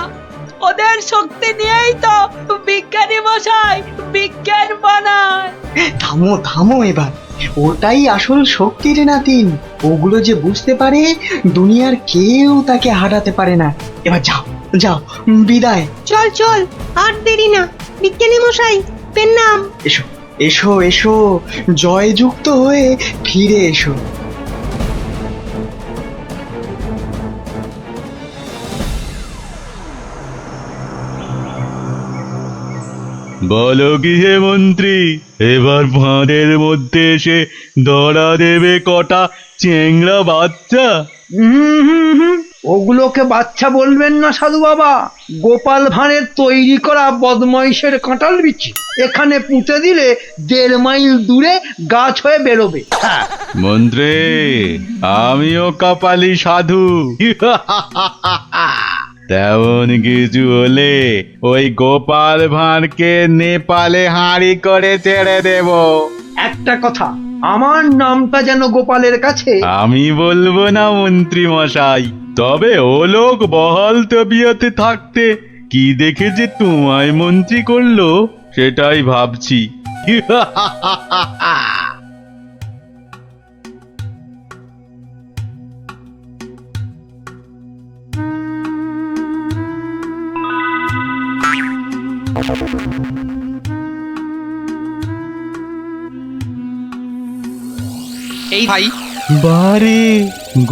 Speaker 7: ওদের শক্তি নিয়েই তো বিজ্ঞানী মশাই বিজ্ঞান বানায়।
Speaker 11: থামো থামো এবার, ওটাই আসল শক্তির নাতিন। ওগুলো যে বুঝতে পারে দুনিয়ার কেউ তাকে হারাতে পারে না। এবার যাও যাও, বিদায়।
Speaker 9: চল চল, আর দেরি না। বিজ্ঞানী মশাই, পেন নাম।
Speaker 11: এসো এসো এসো, জয়যুক্ত হয়ে ফিরে এসো।
Speaker 13: বলো কি হে মন্ত্রী, এবার ফাঁদের মধ্যে এসে ধরা দেবে কটা চেংড়া বাচ্চা?
Speaker 2: ওগুলোকে বাচ্চা বলবেন না সাধু বাবা, গোপাল ভাঁড়ের তৈরি করা বদমাইশের কাঁঠাল বিচি। এখানে পুঁতে দিলে 1.5 মাইল দূরে গাছ হয়ে বেরোবে।
Speaker 13: মন্ত্রী, আমিও কপালি সাধু। তেমন কিছু হলে ওই গোপাল ভাঁড়কে নেপালে হাঁড়ি করে ছেড়ে দেব।
Speaker 2: একটা কথা, আমার নামটা যেন গোপালের কাছে।
Speaker 13: আমি বলবো না মন্ত্রী মশাই, তবে ও লোক বহাল তবিয়তে থাকতে কি দেখে যে তোমায় মন্ত্রী করলো সেটাই ভাবছি।
Speaker 6: এই ভাই,
Speaker 13: বারে,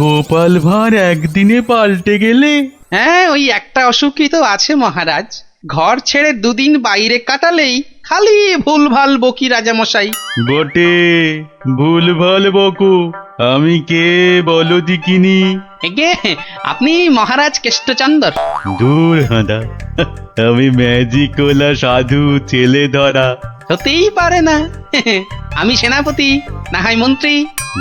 Speaker 13: গোপাল ভাঁড় একদিনে পাল্টে গেলে।
Speaker 6: হ্যাঁ, ওই একটা অসুখই তো আছে মহারাজ। ঘর ছেড়ে 2 দিন বাইরে কাটালেই খালি ভুলভাল বকি রাজামশাই।
Speaker 13: বটে, ভুলভাল বকু। আমি কে বলো দিকিনি?
Speaker 6: এগে, আপনি মহারাজ কেষ্টচন্দর।
Speaker 13: দূর হাঁদা, আমি ম্যাজিকওয়ালা সাধু ছেলে ধরা।
Speaker 6: হতেই পারে না। আমি সেনাপতি, না হয় মন্ত্রী।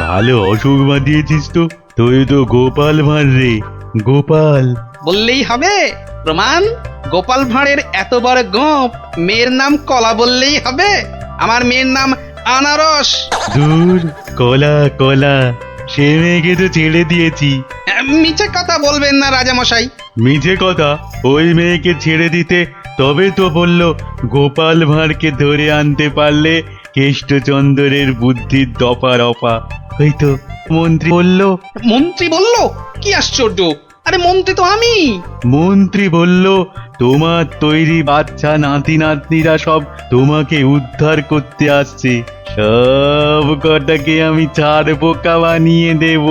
Speaker 13: ভালো অসুখ বাঁধিয়েছিস তো। তুই তো গোপাল ভাঁড় রে, গোপাল।
Speaker 6: বললেই হবে? প্রমাণ? গোপাল ভাঁড়ের এত বড় গোপ, মেয়ের নাম কলা বললেই হবে? আমার মেয়ের নাম আনারস।
Speaker 13: দূর, কলা কলা, সে মেয়েকে তো ছেড়ে দিয়েছি।
Speaker 6: মিছে কথা বলবেন না রাজামশাই।
Speaker 13: মিছে কথা? ওই মেয়েকে ছেড়ে দিতে তবে তো বলল গোপাল ভাঁড়কে ধরে আনতে পারলে কেষ্টচন্দ্রের বুদ্ধির দফা রফা। হয়তো মন্ত্রী বলল।
Speaker 6: মন্ত্রী বলল? কি আশ্চর্য! আরে মন্ত্রী তো আমি।
Speaker 13: মন্ত্রী বলল তোমার তৈরি বাচ্চা নাতি নাতনিরা সব তোমাকে উদ্ধার করতে আসছে, সব কটাকে আমি ছাড় পোকা বানিয়ে দেব।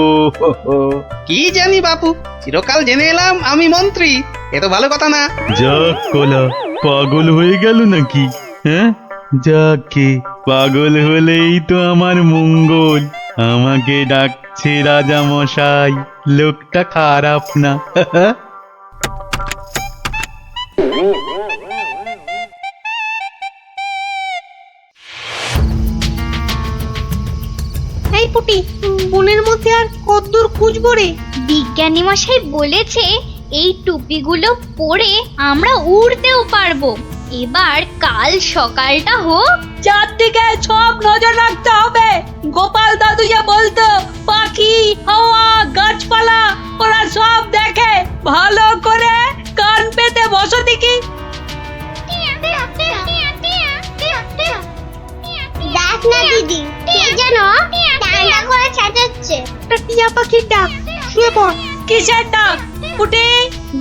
Speaker 6: কি জানি বাপু, চিরকাল জেনে এলাম আমি মন্ত্রী। এ তো ভালো কথা না।
Speaker 13: যাক কলা, পাগল হয়ে গেল নাকি? হ্যাঁ, যাকে পাগল হলেই তো আমার মঙ্গল। আমাকে ডাকছে রাজা মশাই, লোকটা খারাপ না।
Speaker 9: এই পুটি, বনের মধ্যে আর কতদূর খুঁজবো রে?
Speaker 10: বিজ্ঞানী মশাই বলেছে এই টুপিগুলো পরে আমরা উড়তেও পারবো। এবার কাল সকালটা হোক,
Speaker 7: চারদিকে সব নজর রাখতে হবে। গোপাল দাদু যা বলতো, পাখি, হাওয়া, গাছপালা, ওরা সব দেখে। ভালো করে কান পেতে বসো দেখি।
Speaker 10: দেখ না দিদি, কে যেন টানা করে চেঁচাচ্ছে।
Speaker 9: টিয়া পাখির ডাক। শুয়ে পড়।
Speaker 7: কিসের ডাক? পুটি,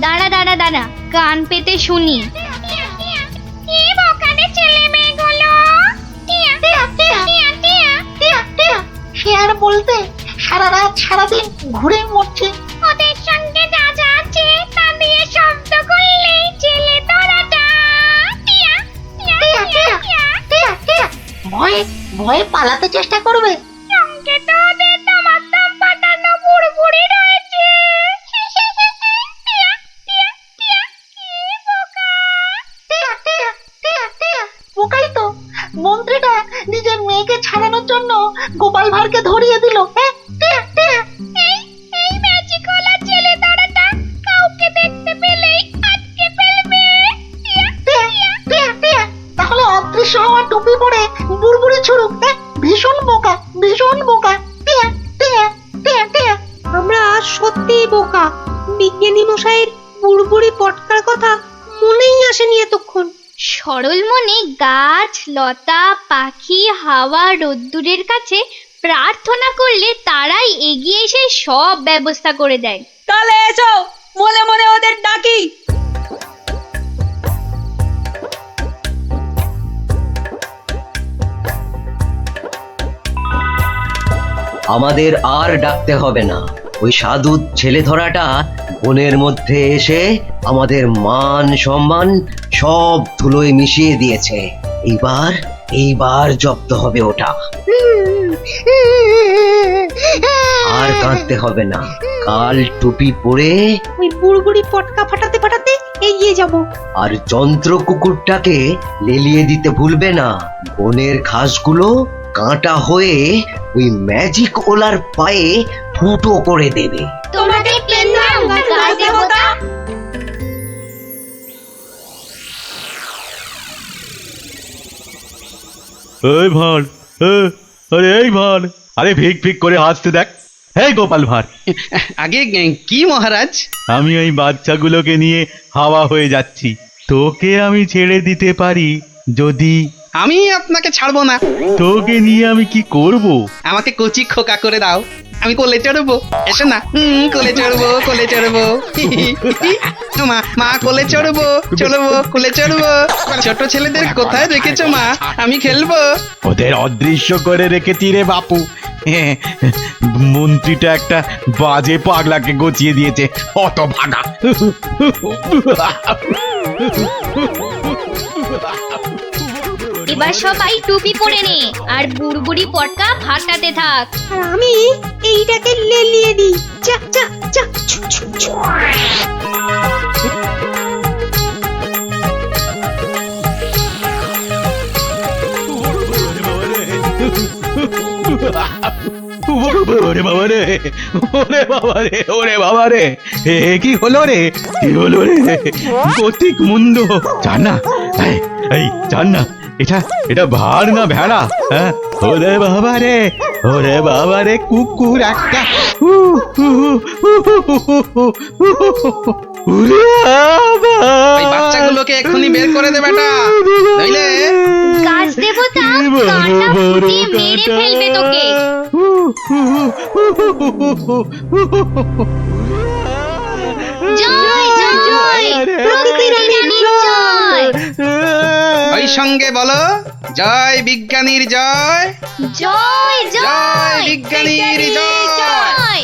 Speaker 10: দাঁড়া দাঁড়া দাঁড়া, কান পেতে শুনি।
Speaker 9: সে আর বলতে, সারা রাত সারাদিন ঘুরে মরছে।
Speaker 10: ওদের সঙ্গে যা যা আছে তা দিয়ে শব্দ করলেই জেলে ধরাটা।
Speaker 9: ভয়ে ভয়ে পালাতে চেষ্টা করবে।
Speaker 10: সঙ্গে তো ওদের দমাদম পাঠানো বুড়বুড়ি রয়েছে।
Speaker 9: পোকাই তো, মন্ত্রীটা নিজের মেয়েকে ছাড়ানোর জন্য গোপাল ভাঁড়কে ধরিয়ে দিল।
Speaker 10: এই ম্যাজিকওয়ালা ছেলে ধরাটা কাউকে দেখতে পেলেই আটকে ফেলবে।
Speaker 9: তাহলে অদৃশ্য হওয়া টুপি পরে বুড়বুড়ি ছুড়ুক। ভীষণ বোকা, ভীষণ বোকা। আমরা সত্যিই বোকা। বিজ্ঞানী মশাইয়ের বুড়বুড়ি পটকার কথা মনেই আসেনি এতক্ষণ।
Speaker 10: সরল মনে গাছ লতা পাখি হাওয়া রোদ্দুরের কাছে প্রার্থনা করলে তারাই এগিয়ে এসে সব ব্যবস্থা করে দেয়।
Speaker 7: তাহলে এসো মনে মনে ওদের ডাকি।
Speaker 14: আমাদের আর ডাকতে হবে না। ওই সাধু ছেলে ধরাটা বনের মধ্যে এসে আমাদের মান সম্মান সব ধুলোয় মিশিয়ে দিয়েছে। এইবার জব্দ হবে ওটা। আর কাঁদতে হবে না। কাল টুপি পরে
Speaker 9: ওই বুড়বুড়ি পটকা ফাটাতে ফাটাতে এগিয়ে যাব।
Speaker 14: আর যন্ত্র কুকুরটাকে লেলিয়ে দিতে ভুলবে না। বনের ঘাসগুলো কাঁটা হয়ে ওই ম্যাজিক ওলার পায়ে ফুটো করে দেবে।
Speaker 10: তোমাকে পেলাম গাছ দেবতা।
Speaker 13: এই ভাঁড়, আরে এই ভাঁড়, আরে ফিক ফিক করে হাসতে দেখ। এই গোপাল ভাঁড়,
Speaker 6: আগে কি মহারাজ?
Speaker 13: আমি এই বাচ্চাগুলোকে নিয়ে হাওয়া হয়ে যাচ্ছি। তোকে আমি ছেড়ে দিতে পারি যদি।
Speaker 6: আমি আপনাকে ছাড়বো না।
Speaker 13: তোকে নিয়ে আমি কি করব?
Speaker 6: আমাকে কচি খোকা করে দাও, আমি কোলে চড়বো। এসো না, কোলে চড়বো, কোলে চড়বো। মা মা কোলে চড়বো, চড়বো, কোলে চড়বো। ছোট ছেলেদের কোথায় রেখেছো মা? আমি খেলবো।
Speaker 13: ওদের অদৃশ্য করে রেখেছি রে বাপু। মন্ত্রীটা একটা বাজে পাগলাকে গচিয়ে দিয়েছে, অত ভাগা।
Speaker 10: এবার সবাই টুপি পরে নে আর বুড়বুড়ি পটকা ফাটাতে থাক।
Speaker 9: আর আমি এইটাকে লেলিয়ে দিই। যা যা যা।
Speaker 13: ওরে বাবা রে, ওরে বাবা রে, ওরে বাবা রে, কি হলো রে, কি হলো রে? গতিক মুন্ড। জান না, এই জান না, এটা ভার না ভেড়া? হ্যাঁ, ওরে বাবা রে, ওরে বাবা রে, কুকুর একটা।
Speaker 6: বাচ্চাগুলোকে এক্ষুনি বের করে দে বেটা, নইলে
Speaker 10: গাছ দেবতা কাঁটা ফুটিয়ে মেরে ফেলবে তোকে। জয় জয় প্রকৃতির জয়।
Speaker 6: ওই সঙ্গে বলো, জয় বিজ্ঞানীর জয়,
Speaker 10: জয়
Speaker 6: জয় বিজ্ঞানীর জয়।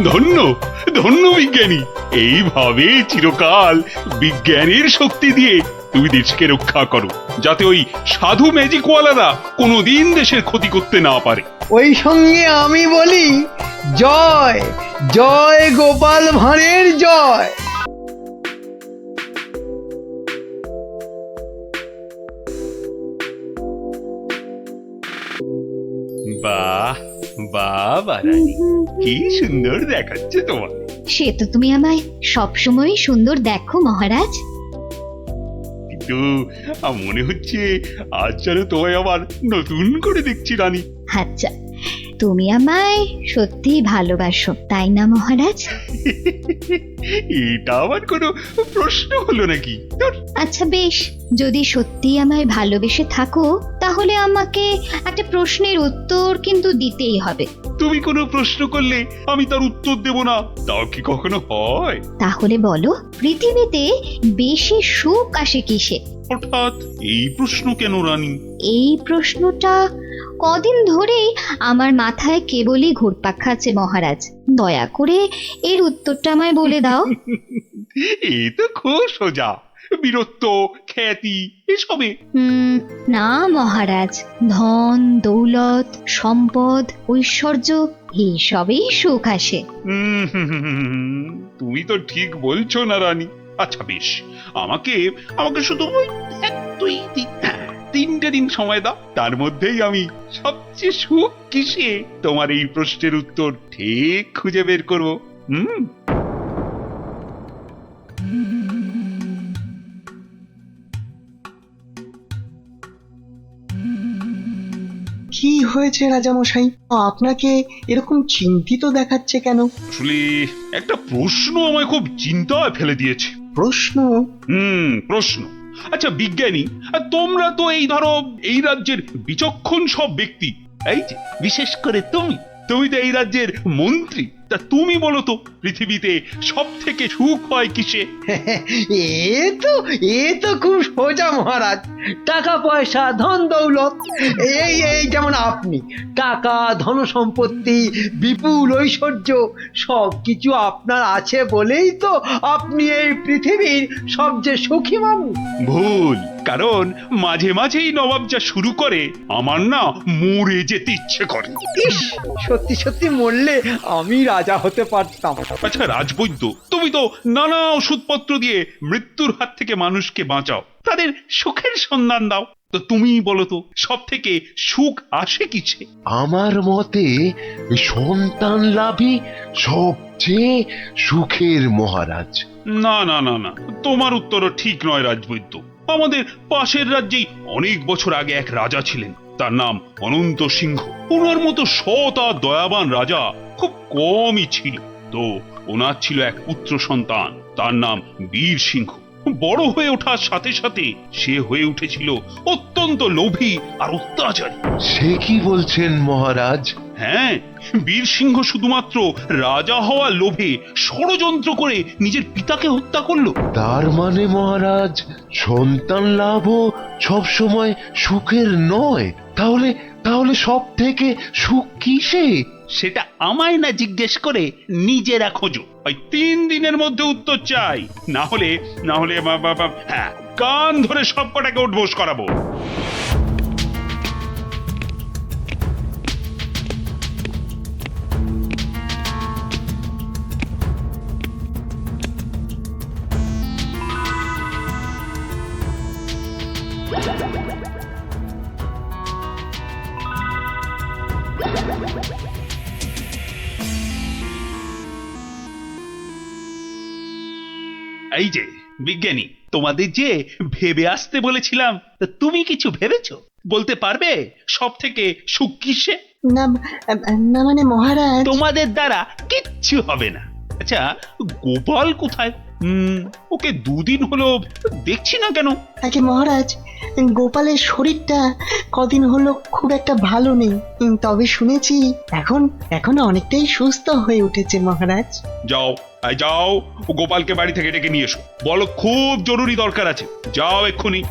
Speaker 1: ধন্য ধন্য বিজ্ঞানী, এইভাবে চিরকাল বিজ্ঞানের শক্তি দিয়ে তুমি দেশকে রক্ষা করো, যাতে ওই সাধু ম্যাজিকওয়ালারা কোনোদিন দেশের ক্ষতি করতে না পারে।
Speaker 2: ওই সঙ্গে আমি বলি জয় জয় গোপাল ভাঁড়ের জয়।
Speaker 1: বাহ বাহ রানী, কি সুন্দর দেখাচ্ছে তোমার।
Speaker 10: সে তো তুমি আমায় সবসময় সুন্দর দেখো মহারাজ।
Speaker 1: কিন্তু মনে হচ্ছে আজ যেন তোমায় আবার নতুন করে দেখছি রানী।
Speaker 10: আচ্ছা, তুমি আমায় সত্যি ভালোবাসো তাই না মহারাজ?
Speaker 1: এটা আবার কোনো প্রশ্ন হলো নাকি?
Speaker 10: আচ্ছা বেশ, যদি সত্যি আমায় ভালোবেসে থাকো তাহলে আমাকে একটা প্রশ্নের উত্তর কিন্তু দিতেই হবে।
Speaker 1: তুমি কোনো প্রশ্ন করলে আমি তার উত্তর দেব না, তাও কি কখনো হয়?
Speaker 10: তাহলে বলো, পৃথিবীতে বেশি সুখ আসে কিসে?
Speaker 1: হঠাৎ এই প্রশ্ন কেন রানী?
Speaker 10: এই প্রশ্নটা কদিন ধরেই আমার মাথায় কেবলই ঘুরপাক খাচ্ছে মহারাজ। দয়া করে এর উত্তরটা আমায় বলে দাও।
Speaker 1: এ তো খুব সোজা, বীরত্ব খ্যাতি এসবে।
Speaker 10: না মহারাজ, ধন দৌলত সম্পদ ঐশ্বর্য এইসবেই সুখ আসে।
Speaker 1: তুমি তো ঠিক বলছো না রানী। আচ্ছা বেশ, আমাকে আমাকে শুধু ওই 3টে দিন সময় দাও, তার মধ্যেই আমি সবচেয়ে সুখ কিসে তোমার এই প্রশ্নের উত্তর ঠিক খুঁজে বের করবো।
Speaker 11: কি হয়েছে রাজামশাই, আপনাকে এরকম চিন্তিত দেখাচ্ছে কেন?
Speaker 1: আসলে একটা প্রশ্ন আমায় খুব চিন্তায় ফেলে দিয়েছে।
Speaker 11: প্রশ্ন?
Speaker 1: প্রশ্ন। আচ্ছা বিজ্ঞানী, আর তোমরা তো এই ধরো এই রাজ্যের বিচক্ষণ সব ব্যক্তি, এই যে বিশেষ করে তুমি তো এই রাজ্যের মন্ত্রী, তা তুমি বলো তো পৃথিবীতে সব থেকে সুখ হয় কিসে?
Speaker 2: এ তো খুব সোজা মহারাজ, টাকা পয়সা ধন দৌলত। এই যেমন আপনি, টাকা ধন সম্পত্তি বিপুল ঐশ্বর্য সবকিছু আপনার আছে বলেই তো আপনি এই পৃথিবীর সবচেয়ে সুখী মানুষ।
Speaker 1: ভুল, কারণ মাঝে মাঝেই নবাব যা শুরু করে আমার না মরে যেতে ইচ্ছে করে।
Speaker 2: ইস, সত্যি সত্যি মরলে আমি রাজা হতে পারতাম।
Speaker 1: আচ্ছা রাজবৈদ্য, তুমি তো নানা ওষুধপত্র দিয়ে মৃত্যুর হাত থেকে মানুষকে বাঁচাও, তাদের সুখের সন্ধান দাও, তো তুমি বলো তো সব থেকে সুখ আসে কিসে?
Speaker 15: আমার মতে সন্তান লাভই সবচেয়ে সুখের মহারাজ।
Speaker 1: না না না না, তোমার উত্তরও ঠিক নয় রাজবৈদ্য। আমাদের পাশের রাজ্যেই অনেক বছর আগে এক রাজা ছিলেন, তার নাম অনন্ত সিংহ। ওনার মতো সৎ আর দয়াবান রাজা খুব কমই ছিল। তো ওনার ছিল এক পুত্র সন্তান, তার নাম বীর সিংহ। বড় হয়ে ওঠার সাথে সাথে সে হয়ে উঠেছিল অত্যন্ত লোভী আর অত্যাচারী।
Speaker 15: সে কি বলছেন মহারাজ?
Speaker 1: হ্যাঁ, বীর সিংহ শুধুমাত্র রাজা হওয়ার লোভে ষড়যন্ত্র করে নিজের পিতাকে হত্যা করলো।
Speaker 15: তার মানে মহারাজ সন্তান লাভও সবসময় সুখের নয়। তাহলে তাহলে সব থেকে সুখ কিসে?
Speaker 1: সেটা আমায় না জিজ্ঞেস করে নিজেরা খোঁজো। ওই 3 দিনের মধ্যে উত্তর চাই, না হলে হ্যাঁ, কান ধরে সব কটাকে উঠবোস করাবো। এই যে বিজ্ঞানী, তোমাদের যে ভেবে আসতে বলেছিলাম, তা তুমি কিছু ভেবেছো? বলতে পারবে সব থেকে সুখ কিসে?
Speaker 11: না না মানে মহারাজ,
Speaker 1: তোমাদের দ্বারা কিচ্ছু হবে না। আচ্ছা গোপাল কোথায়? ওকে 2 দিন হলো দেখছি না কেন?
Speaker 11: আগে মহারাজ, গোপালের শরীরটা কদিন হলো খুব একটা ভালো নেই, তবে শুনেছি এখন অনেকটাই সুস্থ হয়ে উঠেছে মহারাজ।
Speaker 1: যাও যাও, গোপালকে বাড়ি থেকে ডেকে নিয়ে এসো, বলো খুব জরুরি দরকার আছে। যাও এক্ষুনি।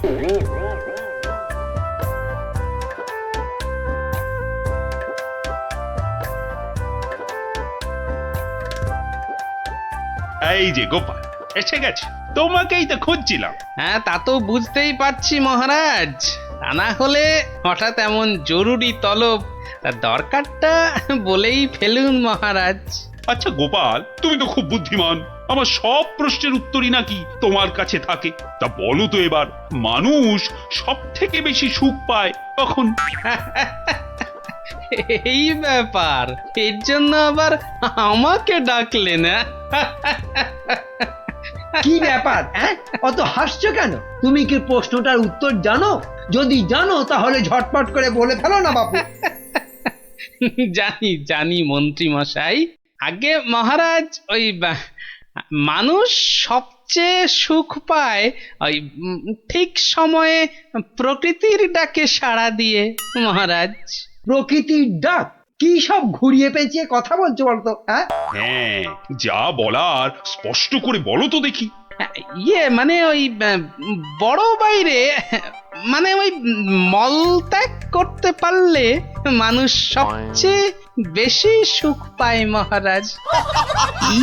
Speaker 1: এই যে গোপাল এসে গেছে, তোমাকেই তো খুঁজছিলাম।
Speaker 6: হ্যাঁ, তা তো বুঝতেই পারছি মহারাজ, তা না হলে হঠাৎ এমন জরুরি তলব, দরকারটা বলেই ফেলুন মহারাজ।
Speaker 1: আচ্ছা গোপাল, তুমি তো খুব বুদ্ধিমান, আমার সব প্রশ্নের উত্তরই নাকি তোমার কাছে থাকে। তা বলো তো এবার, মানুষ সব থেকে বেশি সুখ পায় কখন?
Speaker 6: এই ব্যাপার, এর জন্য আবার আমাকে ডাকলেন?
Speaker 2: কি ব্যাপার, অত হাসছো কেন? তুমি কি প্রশ্নটার উত্তর জানো? যদি জানো তাহলে ঝটপট করে বলে ফেলো না বাপু।
Speaker 6: জানি জানি মন্ত্রী মশাই। আগে মহারাজ, ওই মানুষ সবচেয়ে সুখ পায় ওই ঠিক সময়ে প্রকৃতির ডাকে সাড়া দিয়ে মহারাজ।
Speaker 2: প্রকৃতির ডাক? কি সব ঘুরিয়ে পেঁচিয়ে কথা বলছো বলতো?
Speaker 1: হ্যাঁ, যা বলার স্পষ্ট করে বলো তো দেখি।
Speaker 6: মানে ওই বড় বাইরে, মানে ওই মলত্যাগ করতে পারলে মানুষ সবচেয়ে বেশি সুখ পায় মহারাজ।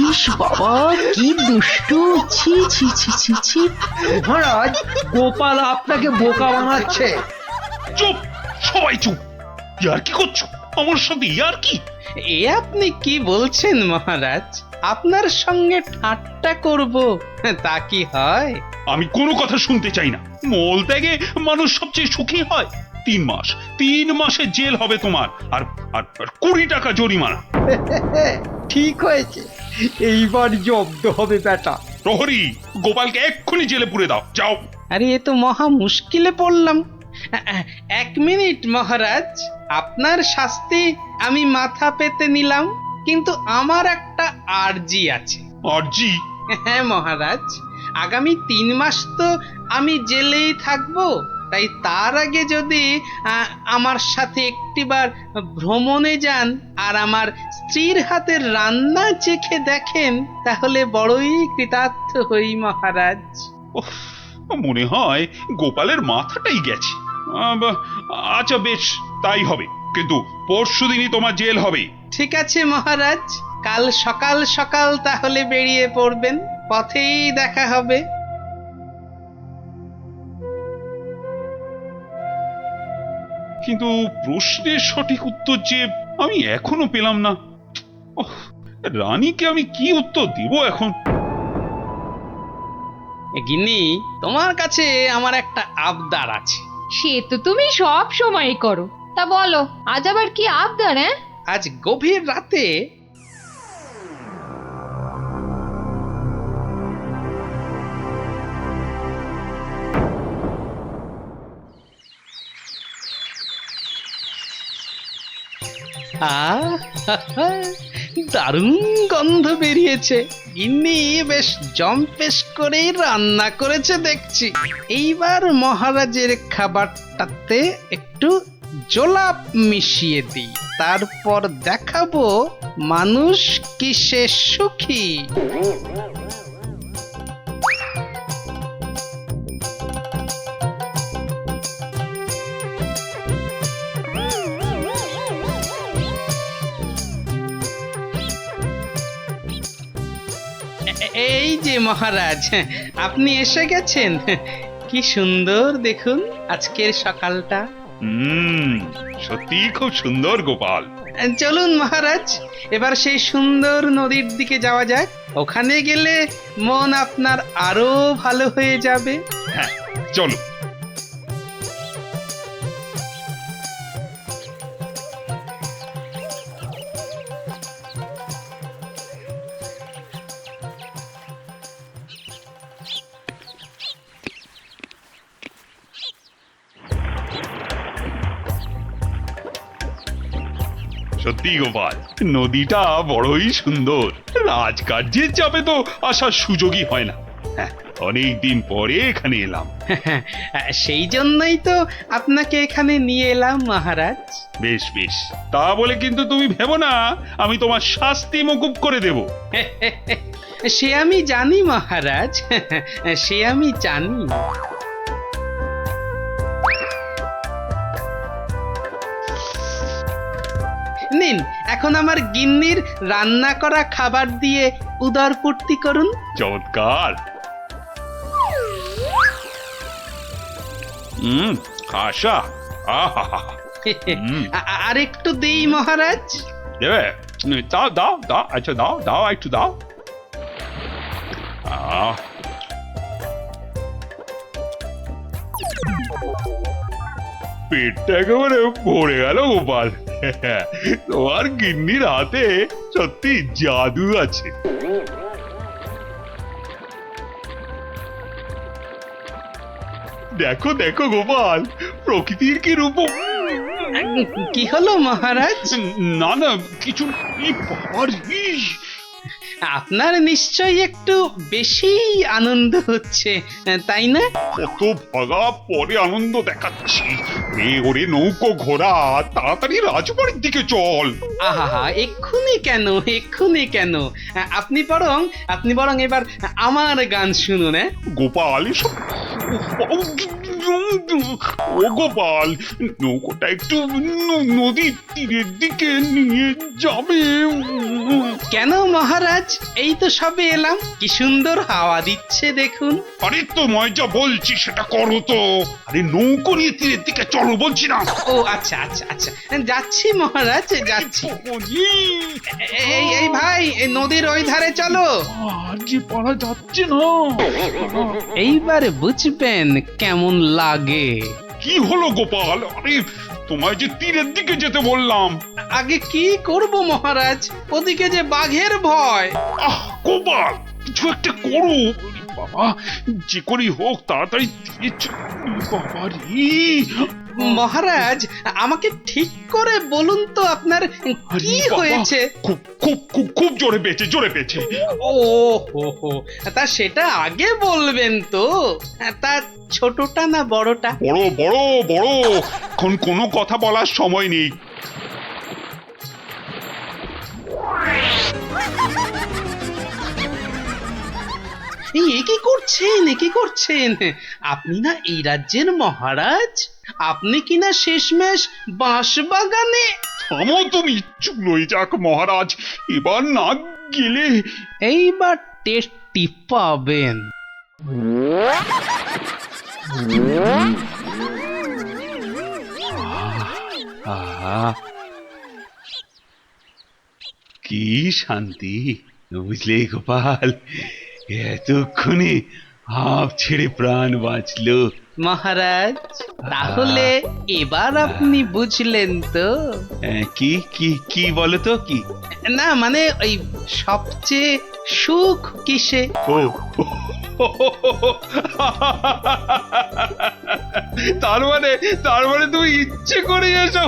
Speaker 9: ইস বাবা, কি দুষ্টু! ছি ছি ছি ছি ছি।
Speaker 2: মহারাজ, গোপাল আপনাকে বোকা বানাচ্ছে।
Speaker 1: চুপ, সবাই চুপ। ইয়ার কি করছো আমার সাথে? ইয়ার কি?
Speaker 6: এ আপনি কি বলছেন মহারাজ? আপনার সঙ্গে ঠাট্টা করব তা কি হয়?
Speaker 1: আমি কোনো কথা শুনতে চাই না। মল ত্যাগে মানুষ সবচেয়ে সুখী হয়। 3 মাসের জেল হবে তোমার, আর আর 20 টাকা জরিমানা।
Speaker 2: ঠিক হয়েছে, এইবার জব্দ হবে বেটা।
Speaker 1: প্রহরী, গোপালকে এক্ষুনি জেলে পুরে দাও, যাও।
Speaker 6: আরে এ তো মহা মুশকিলে পড়লাম। 1 মিনিট মহারাজ, আপনার শাস্তি আমি মাথা পেতে নিলাম, কিন্তু আমার একটা আর্জি আছে।
Speaker 1: আর্জি?
Speaker 6: হ্যাঁ মহারাজ, আগামী 3 মাস তো আমি জেলেই থাকবো, তাই তার আগে যদি আমার সাথে একটিবার ভ্রমণে যান আর আমার স্ত্রীর হাতের রান্না চেখে দেখেন, তাহলে বড়ই কৃতার্থ হই মহারাজ।
Speaker 1: মনে হয় গোপালের মাথাটাই গেছে। আচ্ছা বেশ, তাই হবে, কিন্তু পরশুদিনই তোমার জেল হবে।
Speaker 6: ঠিক আছে মহারাজ, কাল সকাল সকাল তাহলে বেরিয়ে পড়বেন, পথেই দেখা হবে।
Speaker 1: কিন্তু প্রশ্নের সঠিক উত্তর যে আমি এখনো পেলাম না। রানীকে আমি কি উত্তর দিব এখন?
Speaker 6: গিন্নি, তোমার কাছে আমার একটা আবদার আছে।
Speaker 3: সে তো তুমি সব সময় করো, তা বলো আজ আবার কি আবদার?
Speaker 6: আজ গভীর রাতে দারুণ গন্ধ বেরিয়েছে। গিন্নি বেশ জম্পেশ করেই রান্না করেছে দেখছি। এইবার মহারাজের খাবারটাতে একটু জোলাপ মিশিয়ে দিই, তারপর দেখাবো মানুষ কিসে সুখী। এই যে মহারাজ, আপনি এসে গেছেন। কি সুন্দর দেখুন আজকের সকালটা।
Speaker 1: সত্যি খুব সুন্দর গোপাল।
Speaker 6: চলুন মহারাজ, এবার সেই সুন্দর নদীর দিকে যাওয়া যাক। ওখানে গেলে মন আপনার আরো ভালো হয়ে যাবে।
Speaker 1: হ্যাঁ চলো। সত্যি গোপাল, নদীটা বড়ই সুন্দর। রাজকার্যের চাপে তো আসার সুযোগই হয় না। হ্যাঁ, অনেকদিন পরে এখানে এলাম।
Speaker 6: সেই জন্যই তো আপনাকে এখানে নিয়ে এলাম মহারাজ।
Speaker 1: বেশ বেশ, তা বলে কিন্তু তুমি ভেবো না আমি তোমার শাস্তি মকুব করে দেব।
Speaker 6: সে আমি জানি মহারাজ, সে আমি জানি। নিন, এখন আমার গিন্নির রান্না করা খাবার দিয়ে উদরপূর্তি করুন।
Speaker 1: চমৎকার। খাসা।
Speaker 6: আর একটু দেই মহারাজ।
Speaker 1: দেবে? দাও দাও দাও, আচ্ছা দাও দাও, একটু দাও। পেটটা একেবারে ভরে গেল গোপাল। তোমার গিন্নির হাতে সত্যি জাদু আছে। দেখো দেখো গোপাল, প্রকৃতির কি রূপ।
Speaker 6: কি হলো মহারাজ?
Speaker 1: না না কিছু।
Speaker 6: আপনার নিশ্চয়ই একটু বেশি আনন্দ হচ্ছে, তাই না?
Speaker 1: কত ভাগা পরে আনন্দ দেখাচ্ছি। ওরে নৌকো ঘোড়া, তাড়াতাড়ি রাজবাড়ির দিকে চল।
Speaker 6: আহা, এক্ষুনি কেন, এক্ষুনি কেন? আপনি বরং এবার আমার গান শুনুন।
Speaker 1: গোপাল, ও গোপাল, নৌকোটা একটু নদীর তীরের দিকে নিয়ে যাবে।
Speaker 6: কেন মহারাজ, এই তো সবে এলাম, কি সুন্দর হাওয়া দিচ্ছে দেখুন।
Speaker 1: আরে তোমায় যা বলছি সেটা করো তো। আরে নৌকো নিয়ে তীরের দিকে চলো বলছি না।
Speaker 6: ও আচ্ছা আচ্ছা আচ্ছা, যাচ্ছি মহারাজ, যাচ্ছি। এই ভাই, এই নদীর ওই ধারে চলো।
Speaker 1: যে পারা যাচ্ছে না।
Speaker 6: এইবার বুঝবেন কেমন লাগে।
Speaker 1: কি হলো গোপাল? আরে তোমায় যে তীরের দিকে যেতে বললাম।
Speaker 6: আগে কি করব মহারাজ, ওদিকে যে বাঘের ভয়।
Speaker 1: আহ গোপাল, কিছু একটা করো। বাবা, যে করেই হোক তাড়াতাড়ি তীরে বাবা রে।
Speaker 6: মহারাজ, আমাকে ঠিক করে বলুন তো আপনার কি হয়েছে?
Speaker 1: খুব খুব খুব খুব জোরে পেয়েছে, জোরে পেয়েছে।
Speaker 6: ও হো হো, তা সেটা আগে বলবেন তো। তা ছোটটা না বড়টা?
Speaker 1: বড় বড় বড়, এখন কোনো কথা বলার সময় নেই।
Speaker 6: কি করছেন, কি করছেন? আপনি না এই রাজ্যের মহারাজ, আপনি কিনা শেষমেশ বাঁশ বাগানে।
Speaker 1: থামো তুমি, চুলোই যাক মহারাজ, এবার না গেলে।
Speaker 6: এইবার টেস্টি পাবেন।
Speaker 1: কি শান্তি, বুঝলে গোপাল, এতক্ষণে হাঁপ ছেড়ে প্রাণ বাঁচলো।
Speaker 6: মহারাজ, তাহলে এবার আপনি বুঝলেন তো?
Speaker 1: কি কি কি বলো তো? কি
Speaker 6: না মানে ওই সবচেয়ে সুখ কিসে?
Speaker 1: ও তার মানে তুমি ইচ্ছে করে এসো।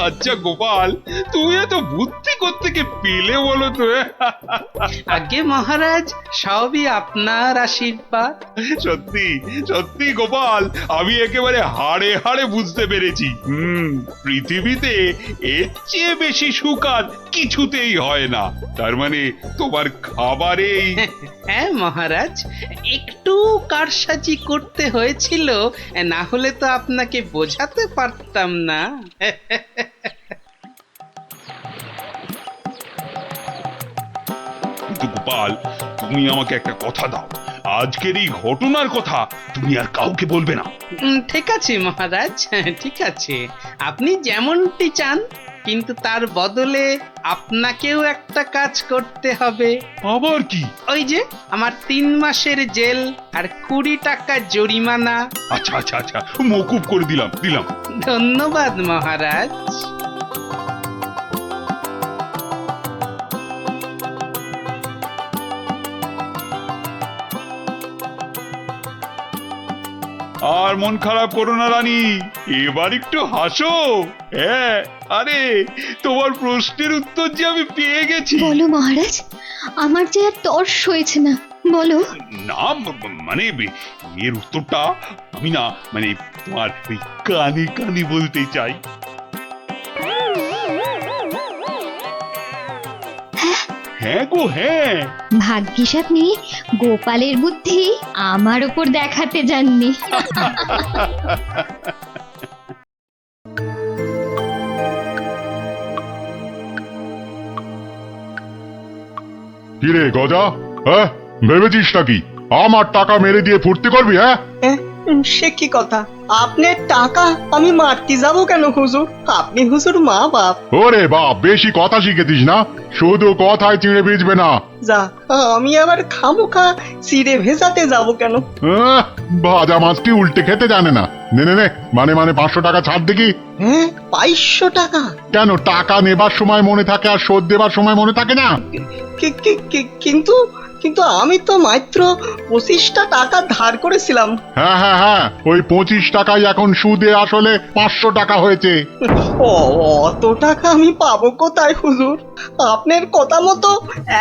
Speaker 1: আচ্ছা গোপাল, তুমি এত বুদ্ধি কোত্থেকে পেলে বলো তো?
Speaker 6: আগে মহারাজ, সবই আপনার আশীর্বাদ।
Speaker 1: সত্যি সত্যি গোপাল, আমি একেবারে হাড়ে হাড়ে বুঝতে পেরেছি। পৃথিবীতে এর চেয়ে বেশি সুখ আর কিছুতেই হয় না। তার মানে তোমার খাবারেই।
Speaker 6: হ্যাঁ মহারাজ, একটু কারসাজি করতে হয়েছিল, না হলে তো আপনাকে বোঝাতে পারতাম না।
Speaker 1: কিন্তু গোপাল, তুমি আমাকে একটা কথা দাও, আজকের এই ঘটনার কথা তুমি আর কাউকে বলবে না।
Speaker 6: ঠিক আছে মহারাজ, ঠিক আছে, আপনি যেমনটি চান, কিন্তু তার বদলে আপনাকেও একটা কাজ করতে হবে।
Speaker 1: আবার কি?
Speaker 6: ওই যে আমার 3 মাসের জেল আর 20 টাকা জরিমানা।
Speaker 1: আচ্ছা আচ্ছা আচ্ছা, মকুব করে দিলাম।
Speaker 6: ধন্যবাদ মহারাজ।
Speaker 1: আর মন খারাপ করো না রানী, এবার একটু হাসো। হ্যাঁ, আরে তোমার প্রশ্নের উত্তর যে আমি পেয়ে গেছি।
Speaker 10: বলো মহারাজ, আমার যে আর তর্স হয়েছে না, বলো।
Speaker 1: না মানে এর উত্তরটা আমি না মানে তোমার ওই কানে কানে বলতে চাই। হ্যাঁ গো হ্যাঁ।
Speaker 10: ভাগ্যিস আপনি গোপালের বুদ্ধি আমার উপর দেখাতে যাননি।
Speaker 16: কিরে গজা, হ্যাঁ ভেবেছিস নাকি আমার টাকা মেরে দিয়ে ফুর্তি করবি? হ্যাঁ,
Speaker 9: সে কি কথা? আপনার টাকা আমি মারতে যাবো কেন হুজুর? আপনি হুজুর মা বাপ।
Speaker 16: ওরে বাপ, বেশি কথা শিখেছিস না, শুধু কথায় চিড়ে ভিজবে না।
Speaker 9: যা, আমি আবার খামোখা চিড়ে ভেজাতে যাবো কেন?
Speaker 16: ভাজা মাছটি উল্টে খেতে জানে না। নে নে নে, মানে 500 টাকা ছাড় দেখি।
Speaker 9: হ্যাঁ, 500 টাকা?
Speaker 16: কেন, টাকা নেবার সময় মনে থাকে আর শোধ দেবার সময় মনে থাকে না?
Speaker 9: কিন্তু কিন্তু আমি তো মাত্র 25টা টাকা ধার করেছিলাম।
Speaker 16: হ্যাঁ হ্যাঁ হ্যাঁ, ওই 25 টাকাই এখন সুদে আসলে 500 টাকা হয়েছে।
Speaker 9: অত টাকা আমি পাবো কোথায় হুজুর? আপনার কথা মতো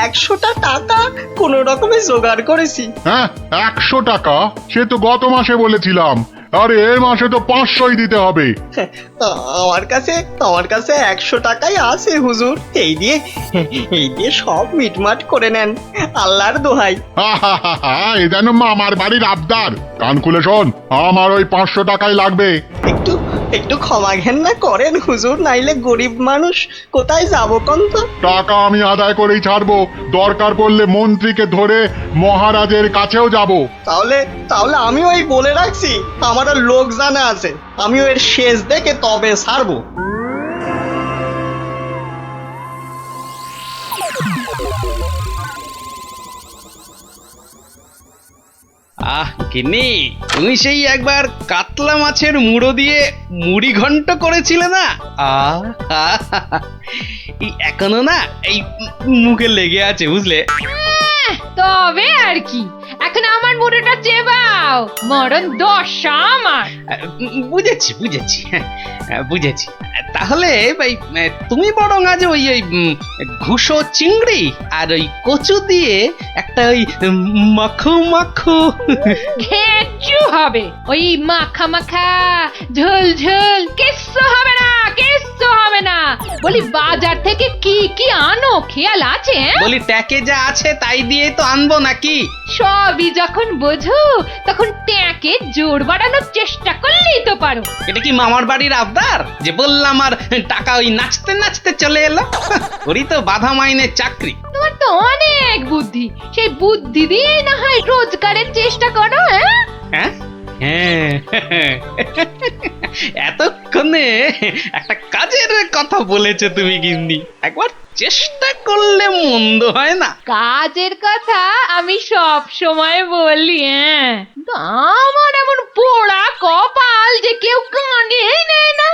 Speaker 9: 100টা টাকা কোন রকমে জোগাড় করেছি।
Speaker 16: হ্যাঁ, 100 টাকা? সে তো গত মাসে বলেছিলাম। আরে এ মাসে তো 500ই দিতে হবে।
Speaker 9: আমার কাছে 100 টাকাই আছে হুজুর। এই দিয়ে সব মিটমাট করে নেন, আল্লাহর দোহাই।
Speaker 16: এ যেন মামার বাড়ির আবদার। কান খুলে শোন, আমার ওই 500 টাকাই লাগবে।
Speaker 9: একটু ক্ষমা ঘেন্না করেন হুজুর, নাইলে গরিব মানুষ কোথায় যাবো কোন তো।
Speaker 16: টাকা আমি আদায় করেই ছাড়বো, দরকার পড়লে মন্ত্রীকে ধরে মহারাজের কাছেও যাব।
Speaker 9: তাহলে আমি ওই বলে রাখছি, আমারও লোক জানা আছে, আমি ওর শেষ দেখে তবে ছাড়বো।
Speaker 6: আহ গিন্নি, তুমি সেই একবার কাতলা মাছের মুড়ো দিয়ে মুড়ি ঘন্ট করেছিলে না? এই এখনো না এই মুখে লেগে আছে, বুঝলে?
Speaker 3: তবে আর কি, এখন আমার মুড়োটা চেবাও, মরণ দশা আমার।
Speaker 6: বুঝেছি তাহলে তুমি বরং আজ ওই ঘুষো চিংড়ি আর ওই কচু দিয়ে একটা ওই মাখো মাখো
Speaker 3: ঘেঁচু হবে, ওই মাখা মাখা ঝোল ঝোল কিচ্ছু হবে না, কিচ্ছু হবে না। বলি বাজার থেকে কি কি আনো খেয়াল আছে?
Speaker 6: বলি ট্যাকে যা আছে তাই দিয়ে তো আনবো নাকি?
Speaker 3: সবই যখন বোঝো তখন ট্যাকে জোর বাড়ানোর চেষ্টা করলেই তো পারো।
Speaker 6: এটা কি মামার বাড়ির আবদার যে বললাম আর টাকা ওই নাচতে নাচতে চলে এলো? ওরই তো বাধা মাইনের চাকরি।
Speaker 3: তোমার তো অনেক বুদ্ধি, সেই বুদ্ধি দিয়েই না হয় রোজগারের চেষ্টা করো।
Speaker 6: হ্যাঁ এতক্ষণে একটা কাজের কথা বলেছে তুমি গিন্নি, একবার চেষ্টা করলে মন্দ হয় না।
Speaker 3: কাজের কথা আমি সব সময় বলি, কিন্তু আমার এমন পোড়া কপাল যে কেউ কাঁদিয়েই নেয় না।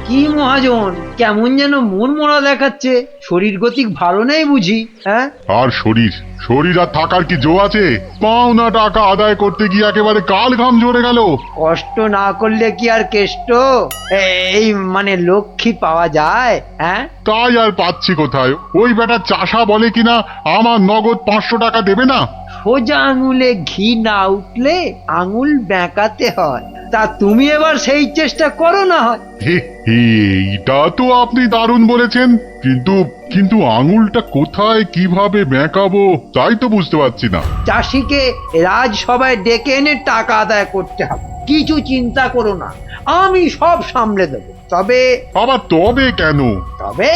Speaker 2: কি মহাজন, কেমন যেন মন মরা দেখাচ্ছে, শরীর গতিক ভালো নেই বুঝি? হ্যাঁ, আর
Speaker 16: শরীর আর থাকার কি জো আছে? পাওনা টাকা আদায় করতে গিয়ে একেবারে কাল ঘাম ঝরে গেল।
Speaker 2: কষ্ট না করলে কি আর কেষ্ট এই মানে লক্ষ্মী পাওয়া যায়? হ্যাঁ,
Speaker 16: তাই আর পাচ্ছি কোথায়? ওই বেটা চাষা বলে কিনা আমার নগদ 500 টাকা দেবে না।
Speaker 2: সোজা আঙুলে ঘি না উঠলে আঙুল বেঁকাতে হয়, তা তুমি এবার সেই চেষ্টা করো না হয়।
Speaker 16: এইটা তো আপনি দারুণ বলেছেন, কিন্তু আঙুলটা কোথায় কিভাবে বেঁকাবো তাই তো বুঝতে পারছি না।
Speaker 2: চাষিকে রাজসভায় ডেকে এনে টাকা আদায় করতে হবে, কিছু চিন্তা করো না, আমি সব সামলে দেবো। তবে কেন? তবে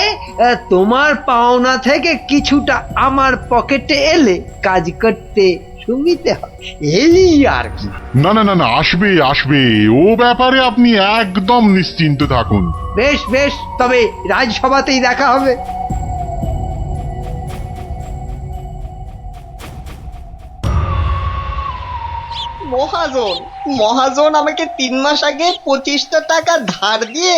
Speaker 2: তোমার পাওনা থেকে কিছুটা আমার পকেটে এলে কাজ করতে সুবিধে হবে, এই আর কি।
Speaker 16: না, আসবে ও ব্যাপারে আপনি একদম নিশ্চিন্ত থাকুন।
Speaker 2: বেশ, তবে রাজসভাতেই দেখা হবে।
Speaker 9: মহাজন আমাকে 3 মাস আগে 25টা টাকা ধার দিয়ে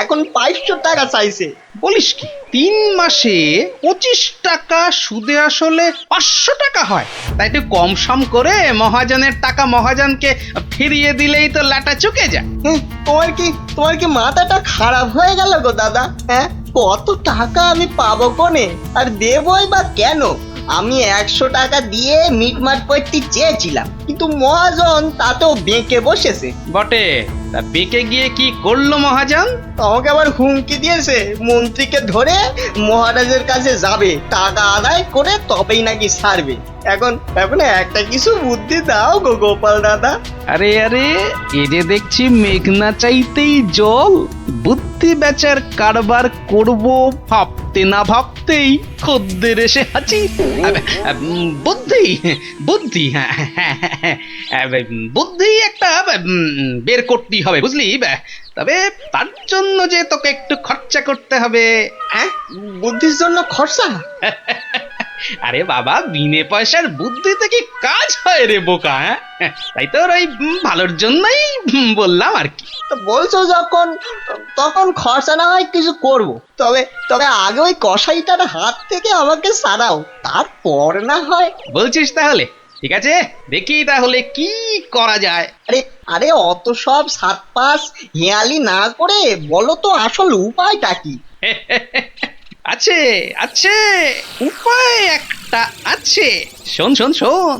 Speaker 9: এখন 500 টাকা চাইছে।
Speaker 6: বলিস কি, 3 মাসে 25 টাকা সুদে আসলে 500 টাকা হয়? তাই তো কম সম করে মহাজনের টাকা মহাজনকে ফিরিয়ে দিলেই তো লাটা চুকে যায়।
Speaker 9: তোমার কি মাথাটা খারাপ হয়ে গেল গো দাদা? হ্যাঁ, কত টাকা আমি পাবো কোনে, আর দেবই বা কেন? আমি 100 টাকা দিয়ে মিটমাট করতে চেয়েছিলাম, কিন্তু মহাজন তাতেও বেঁকে বসেছে।
Speaker 6: বটে, তা বেঁকে গিয়ে কি করলো মহাজন?
Speaker 9: আমাকে আবার হুমকি দিয়েছে, মন্ত্রীকে ধরে মহারাজের কাছে যাবে, টাকা আদায় করে তবেই নাকি ছাড়বে। এখন একটা কিছু বুদ্ধি দাও গো গোপাল দাদা।
Speaker 6: আরে এরে দেখছি মেঘনা চাইতেই জল। বুদ্ধি বেচার কারবার করব ভাবতে না ভাবতেই খদ্দের এসে হাজির। বুদ্ধি বুদ্ধি একটা বের করতেই হবে, বুঝলি? তবে তার জন্য যে তোকে একটু খরচা করতে হবে।
Speaker 9: হ্যাঁ, বুদ্ধির জন্য খরচা?
Speaker 6: আরে বাবা, বিনে পয়সার বুদ্ধিতে কি কাজ হয় রে বোকা? তাই তো ওই ভালোর জন্যই বললাম আর কি।
Speaker 9: তো বলছো যখন, তখন খরচা না হয় কিছু করব, তবে আগে ওই কসাইটার হাত থেকে আমাকে সারাও, তারপর না হয়।
Speaker 6: বলছিস তাহলে? ঠিক আছে, দেখি তাহলে কি করা যায়।
Speaker 9: আরে অত সব 7-5 হেয়ালি না করে বলো তো আসল উপায়টা কি?
Speaker 6: আচ্ছা আছে আছে, উপায় একটা আছে। শোন শোন শোন।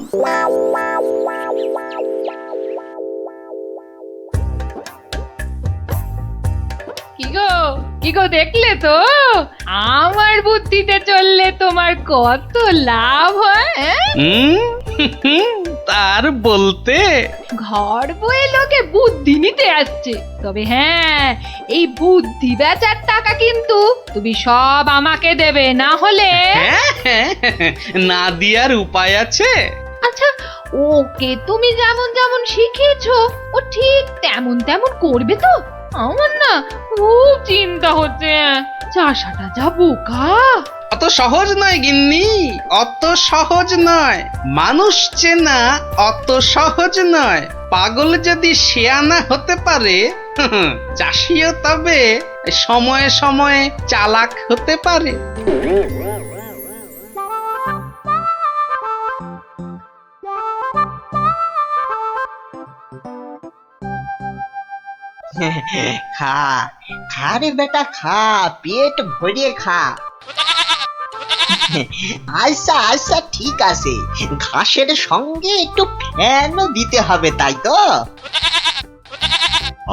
Speaker 3: কি গো দেখলে তো আমার বুদ্ধিতে চললে তোমার কত লাভ হয়,
Speaker 6: তার বলতে
Speaker 3: ঘর বয়ে লোকে বুদ্ধি নিতে আসছে, তবে হ্যাঁ এই বুদ্ধি বেচার টাকা কিন্তু তুমি সব আমাকে দেবে, না হলে
Speaker 6: না দিয়ার উপায় আছে।
Speaker 3: আচ্ছা ওকে তুমি যেমন যেমন শিখিয়েছো ও ঠিক তেমন তেমন করবে তো? আমার না খুব চিন্তা হচ্ছে, চাষাটা যা বোকা।
Speaker 6: অত সহজ নয় গিন্নি, অত সহজ নয়। মানুষ চেনা অত সহজ নয়। পাগল যদি শেয়ানা হতে পারে, চাষিও তবে সময়ে সময়ে চালাক হতে পারে।
Speaker 4: খা খা রে বেটা, খা, পেট ভরিয়ে খা। আচ্ছা আচ্ছা ঠিক আছে, ঘাসের সঙ্গে একটু ফ্যানও দিতে হবে, তাই তো?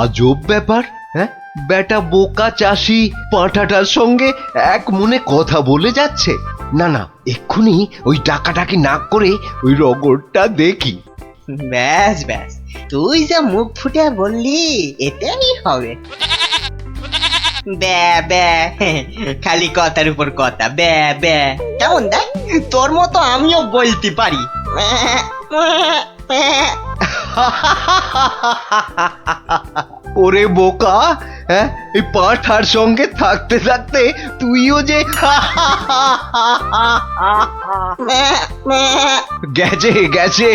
Speaker 15: আজব ব্যাপার, হ্যাঁ? বেটা বোকা চাষি পাঁঠাটার সঙ্গে এক মনে কথা বলে যাচ্ছে। না না, এক্ষুনি ওই ডাকাডাকি না করে ওই রগরটা দেখি।
Speaker 4: ব্যাস ব্যাস, তুই যা মুখ ফুটে বললি এটাই হবে। ব্যা ব্যা, খালি কথার উপর কথা, ব্যা ব্যা। কেমন দেখ, তোর মতো আমিও বলতে পারি।
Speaker 15: ওরে বোকা, হ্যাঁ, এই পাঁঠার সঙ্গে থাকতে থাকতে তুইও যে গেছে গেছে,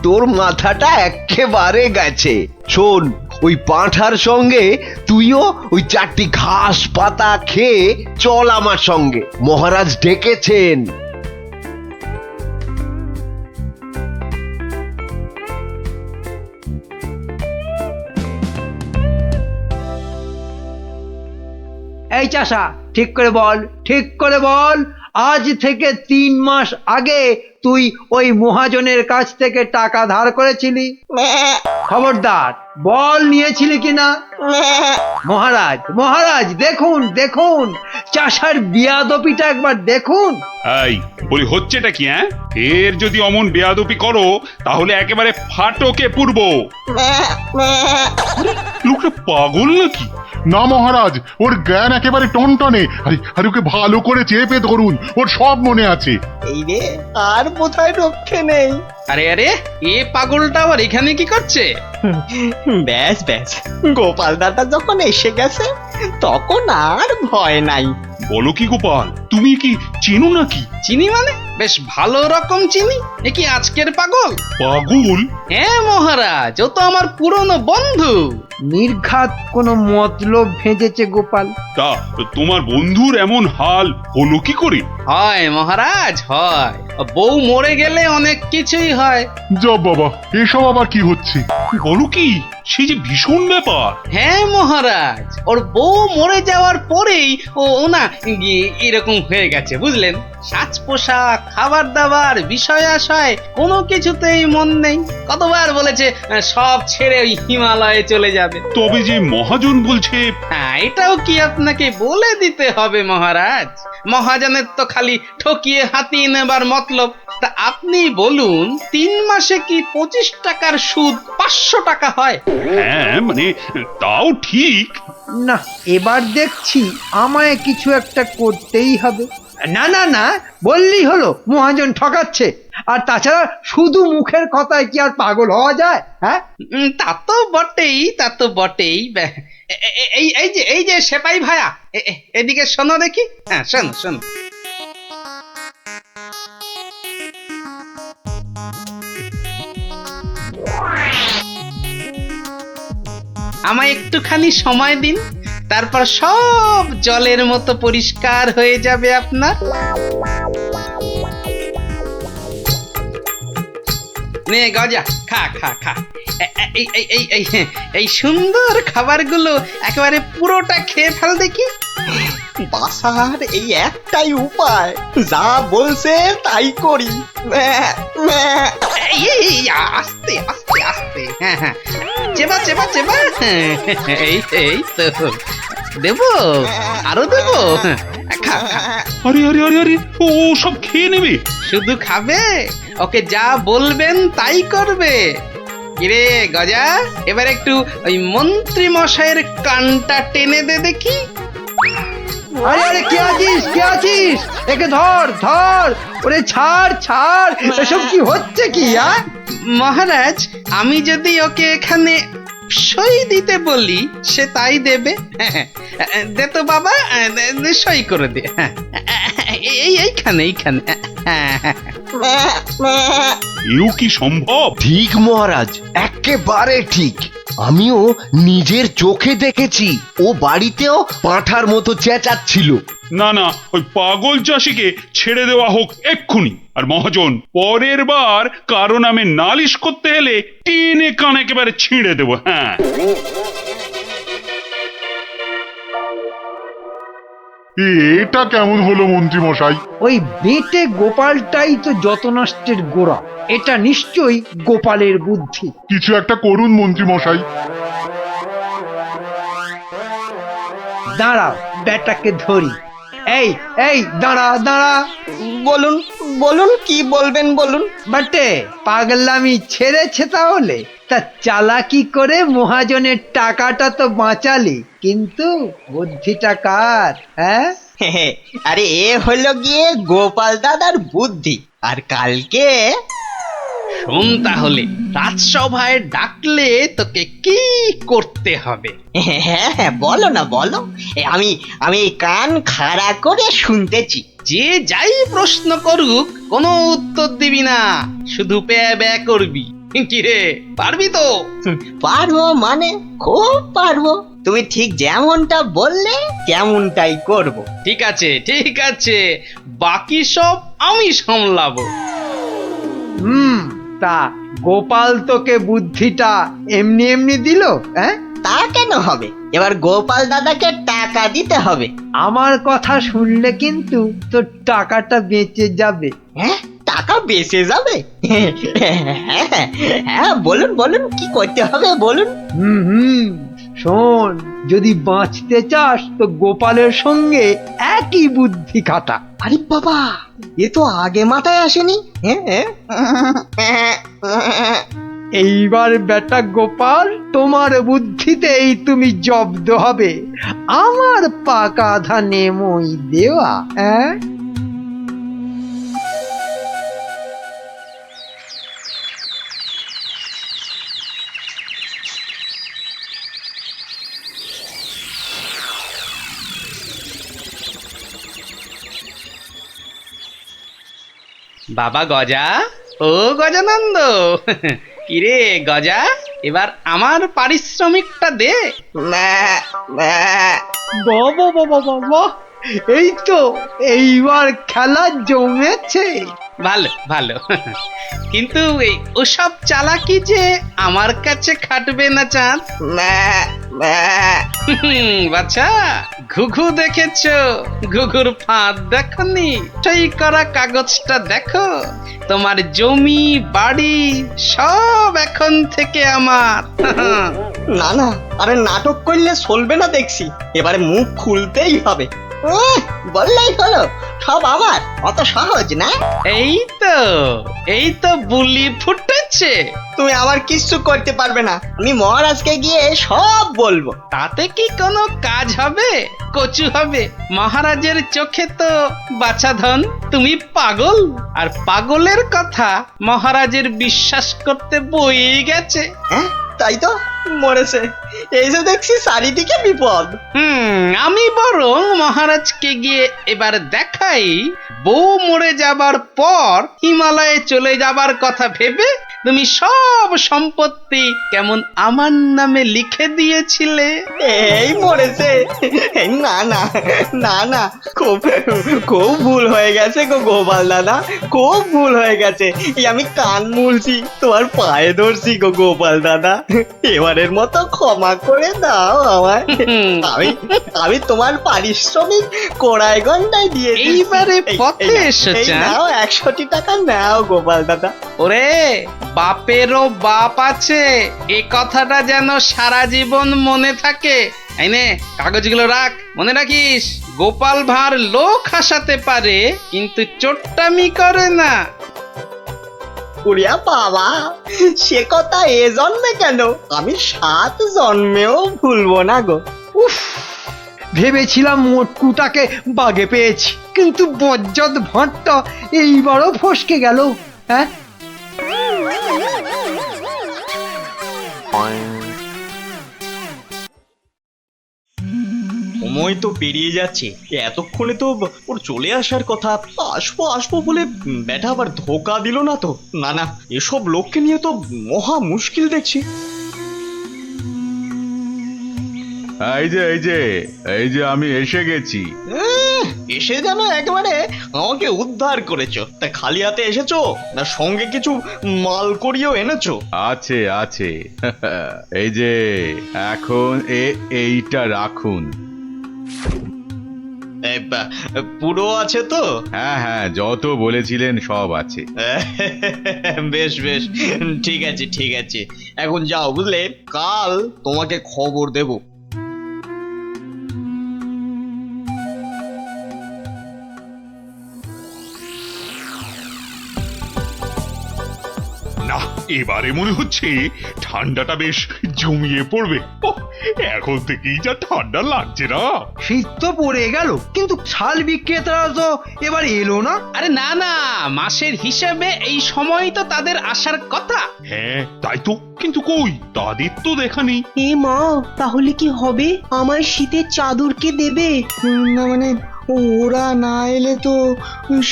Speaker 15: তোর মাথাটা একেবারে গেছে। শোন, ওই পাঁঠার সঙ্গে তুইও ওই 4টি ঘাস পাতা খেয়ে চল আমার সঙ্গে, মহারাজ ডেকেছেন।
Speaker 2: এই চাষা, ঠিক করে বল, ঠিক করে বল, আজ থেকে 3 মাস আগে তুই ওই মহাজনের কাছ থেকে টাকা ধার করেছিলি? খবরদার বল, নিয়েছিলি কিনা? মহারাজ মহারাজ, দেখুন দেখুন, চাষার বিয়াদপিটা একবার দেখুন।
Speaker 1: এই বলি হচ্ছেটা কি? হ্যাঁ, এর যদি অমন বেয়াদপি করো তাহলে একেবারে ফাটকে পুরব। লোকটা পাগল নাকি?
Speaker 16: না মহারাজ, ওর জ্ঞান একেবারে টনটনে। আরে ওকে ভালো করে চেপে ধরুন, ওর সব মনে আছে।
Speaker 4: এই রে, আর বোধহয় রক্ষে নেই।
Speaker 6: আরে আরে, এ পাগলটা আবার এখানে কি করছে?
Speaker 4: ব্যাস ব্যাস, গোপাল দাদা যখন এসে গেছে তখন আর ভয় নাই।
Speaker 1: বলো কি গোপাল, তুমি কি চিনো নাকি?
Speaker 6: চিনি মানে? বেশ ভালো রকম চিনি। এ কি আজকের পাগল?
Speaker 1: পাগল?
Speaker 6: হ্যাঁ মহারাজ, ও তো আমার পুরনো বন্ধু।
Speaker 2: নির্ঘাত কোনো মতলব ভেজেছে গোপাল।
Speaker 1: তা তোমার বন্ধুর এমন হাল হলো কি করে?
Speaker 6: হয় মহারাজ, হয়। বউ মরে গেলে অনেক কিছুই হয়।
Speaker 16: যা বাবা, এসব আবার কি হচ্ছে?
Speaker 1: বলো কি, সে যে ভীষণ ব্যাপার।
Speaker 6: হ্যাঁ মহারাজ, ওর বউ মরে যাওয়ার পরেই ও না এরকম হয়ে গেছে, বুঝলেন? সাজ পোশাক, খাবার দাবার, বিষয় আশয় কোনো কিছুতেই মন নেই। কতবার বলেছে সব ছেড়ে ওই হিমালয়ে চলে যাবে।
Speaker 1: তবে যে মহাজন বলছে।
Speaker 6: হ্যাঁ, এটাও কি আপনাকে বলে দিতে হবে মহারাজ? মহাজনের তো খালি ঠকিয়ে হাতিয়ে নেবার মতলব। তা আপনি বলুন, 3 মাসে কি 25 টাকার সুদ 500 টাকা হয়?
Speaker 1: হ্যাঁ মানে তাও ঠিক।
Speaker 2: না, এবার দেখছি আমায় কিছু একটা করতেই হবে। না না না, বললেই হলো মহাজন ঠকাচ্ছে। আর তাছাড়া শুধু মুখের কথায় কি আর পাগল হওয়া যায়? হ্যাঁ,
Speaker 6: তা তো বটেই, তা তো বটেই। এই যে সেপাই ভায়া, এদিকে শোনো দেখি। হ্যাঁ শোনো শোনো। আমায় একটুখানি সময় দিন, তারপর সব জলের মতো পরিষ্কার হয়ে যাবে আপনার। নে গজা, খা খা খা। এই সুন্দর খাবারগুলো একেবারে পুরোটা খেয়ে ফেল দেখি।
Speaker 4: বাসার এই একটাই উপায়, যা বলছে তাই করি।
Speaker 6: আস্তে আস্তে আস্তে, হ্যাঁ হ্যাঁ, চেবা চেবা চেবা, এই এই তো দেবো, আরো দেবো, খা খা।
Speaker 1: আরে আরে আরে আরে, ও সব খেয়ে নেবে?
Speaker 6: শুধু খাবে, ওকে যা বলবেন তাই করবে। কিরে গজা, এবার একটু ওই মন্ত্রী মশাইয়ের কানটা টেনে দে দেখি।
Speaker 2: আরে আরে কে আছিস, কে আছিস? একে ধর ধর, ওরে ছাড় ছাড়, এসব কি হচ্ছে কি?
Speaker 6: মহারাজ, আমি যদি ওকে এখানে সই দিতে বলি সে তাই দেবে। দে তো বাবা, সই করে দে। এইখানে এইখানে।
Speaker 16: এও কি সম্ভব?
Speaker 15: ঠিক মহারাজ, একেবারে ঠিক। আমিও নিজের চোখে দেখেছি, ও বাড়িতেও পাঁঠার মতো চেঁচাচ্ছিল।
Speaker 1: না না, ওই পাগল চাষিকে ছেড়ে দেওয়া হোক এক্ষুনি। আর মহাজন, পরের বার কারো নামে নালিশ করতে এলে টেনে কান একেবারে ছিঁড়ে দেবো। হ্যাঁ,
Speaker 16: এটা কেমন হলো মন্ত্রী মশাই?
Speaker 2: ওই বেটে গোপালটাই তো যত নষ্টের গোড়া। এটা নিশ্চয়ই গোপালের বুদ্ধি।
Speaker 16: কিছু একটা করুন মন্ত্রী মশাই।
Speaker 2: দাঁড়াও, বেটাকে ধরি। এই এই দাঁড়া দাঁড়া।
Speaker 4: বলুন বলুন, কি বলবেন বলুন।
Speaker 2: বাটে, পাগলামি ছেড়েছে তাহলে? তা চালাকি করে মহাজনের টাকাটা তো বাঁচালি, কিন্তু বুদ্ধিটা কার? হ্যাঁ,
Speaker 4: আরে এ হলো গিয়ে গোপাল দাদার বুদ্ধি। আর কালকে
Speaker 6: শোন তাহলে, রাজসভায় ডাকলে তোকে কি করতে হবে?
Speaker 4: হ্যাঁ বলো না, বলো। আমি আমি কান খাড়া করে শুনতেছি।
Speaker 6: যে যাই প্রশ্ন করুক কোনো উত্তর দিবি না, শুধু প্যা ব্যা করবি। কি রে, পারবি তো?
Speaker 4: পারবো মানে খুব পারবো। তুমি ঠিক যেমনটা বললে তেমনটাই করব।
Speaker 6: ঠিক আছে ঠিক আছে, বাকি সব আমি সামলাবো।
Speaker 2: তা গোপাল তোকে বুদ্ধিটা এমনি এমনি দিল? হ্যাঁ,
Speaker 4: তা কেন হবে? এবার গোপাল দাদাকে টাকা দিতে হবে।
Speaker 2: আমার কথা শুনলে কিন্তু তোর টাকাটা বেঁচে যাবে।
Speaker 4: হ্যাঁ, টাকা বেঁচে যাবে? হ্যাঁ বলুন বলুন, কি করতে হবে বলুন।
Speaker 2: শোন, যদি বাঁচতে চাস তো গোপালের সঙ্গে একই বুদ্ধি খাটা।
Speaker 4: আরে বাবা, এ তো আগে মাথায় আসেনি।
Speaker 2: এইবার বেটা গোপাল, তোমার বুদ্ধিতেই তুমি জব্দ হবে। আমার পাকা ধানে মই দেওয়া। হ্যাঁ,
Speaker 6: বাবা গজা, ও গজানন্দ, কিরে গজা, এবার আমার পারিশ্রমিকটা দে।
Speaker 2: বাবা বাবা বাবা, এই তো এইবার খেলা জমেছে।
Speaker 6: ভালো ভালো, কিন্তু এই ওসব চালাকি যে আমার কাছে খাটবে না চাঁদ। বাচ্চা, ঘুঘু দেখেছো? ঘুঘুর ফাঁদ দেখনি? সই করা কাগজটা দেখো। তোমার জমি বাড়ি সব এখন থেকে আমার।
Speaker 4: না না, আরে নাটক করলে চলবে না দেখছি। এবারে মুখ খুলতেই হবে। বললেই হলো সব আমার, অত সহজ না।
Speaker 6: এই তো বুলি ফুটেছে।
Speaker 4: তুমি আমার কিচ্ছু করতে পারবে না। আমি মহারাজকে গিয়ে সব বলবো।
Speaker 6: তাতে কি কোনো কাজ হবে? কচু হবে। মহারাজের চোখে তো বাছাধন তুমি পাগল, আর পাগলের কথা মহারাজের বিশ্বাস করতে বই গেছে।
Speaker 4: হ্যাঁ তাই তো, মরেছে। এই যে দেখছি চারিদিকে বিপদ।
Speaker 6: আমি বরং মহারাজকে গিয়ে এবার দেখাই, বউ মরে যাবার পর হিমালয়ে চলে যাবার কথা ভেবে তুমি সব সম্পত্তি কেমন আমার নামে লিখে দিয়েছিলে।
Speaker 4: এই মরেছে। না না না না, খুব খুব ভুল হয়ে গেছে গো গোপাল দাদা, খুব ভুল হয়ে গেছে। এই আমি কান মুলছি, তোমার পায়ে ধরছি গো গোপাল দাদা, এবারের মতো ক্ষমা করে দাও আমায়। আমি তোমার পারিশ্রমিক কোড়ায় ঘন্টায় দিয়ে
Speaker 6: এইবারে পথে এসেছে।
Speaker 4: নাও 100টি টাকা নাও গোপাল দাদা।
Speaker 6: ওরে বাপেরও বাপ আছে, এ কথাটা যেন সারা জীবন মনে থাকে। এই নে কাগজগুলো রাখ, মনে রাখিস গোপাল ভাঁড় লোক হাসাতে পারে কিন্তু চোট্টামি করে না।
Speaker 4: উড়িয়া বাবা, সে কথা এ জন্মে কেন, আমি 7 জন্মেও ভুলবো না গো।
Speaker 2: উফ, ভেবেছিলাম মোটকুটাকে বাগে পেয়েছি, কিন্তু বজ্জাত ভাঁড়টা এইবারও ফসকে গেল। হ্যাঁ,
Speaker 4: সময় তো পেরিয়ে যাচ্ছে, এতক্ষণে তো ওর চলে আসার কথা। আসবো আসবো বলে ব্যাটা আবার ধোকা দিল না তো? না না, এসব লোককে নিয়ে তো মহা মুশকিল দেখছি।
Speaker 13: এই যে আমি এসে গেছি।
Speaker 4: এসে যেন একেবারে আমাকে উদ্ধার করেছো। তা খালি হাতে এসেছো না সঙ্গে কিছু মাল করিয়েও এনেছো?
Speaker 13: আছে আছে এই যে এখন এইটা রাখুন।
Speaker 4: পুরো আছে তো?
Speaker 13: হ্যাঁ হ্যাঁ, যত বলেছিলেন সব আছে।
Speaker 4: বেশ বেশ, ঠিক আছে ঠিক আছে, এখন যাও বুঝলে, কাল তোমাকে খবর দেব।
Speaker 1: না, এবারে মনে হচ্ছে ঠান্ডাটা বেশ জমিয়ে পড়বে। ওহ, এখন থেকেই যা ঠান্ডা লাগছে না।
Speaker 2: শীত তো পড়ে গেল, কিন্তু শাল বিক্রেতারা তো এবার এলো না।
Speaker 6: আরে না না, মাসের হিসেবে এই সময় তো তাদের আসার কথা।
Speaker 1: হ্যাঁ তাই তো, কিন্তু কই তাদের তো দেখা নেই।
Speaker 9: এ মা, তাহলে কি হবে? আমার শীতের চাদর কে দেবে?
Speaker 11: না মানে ওরা না এলে তো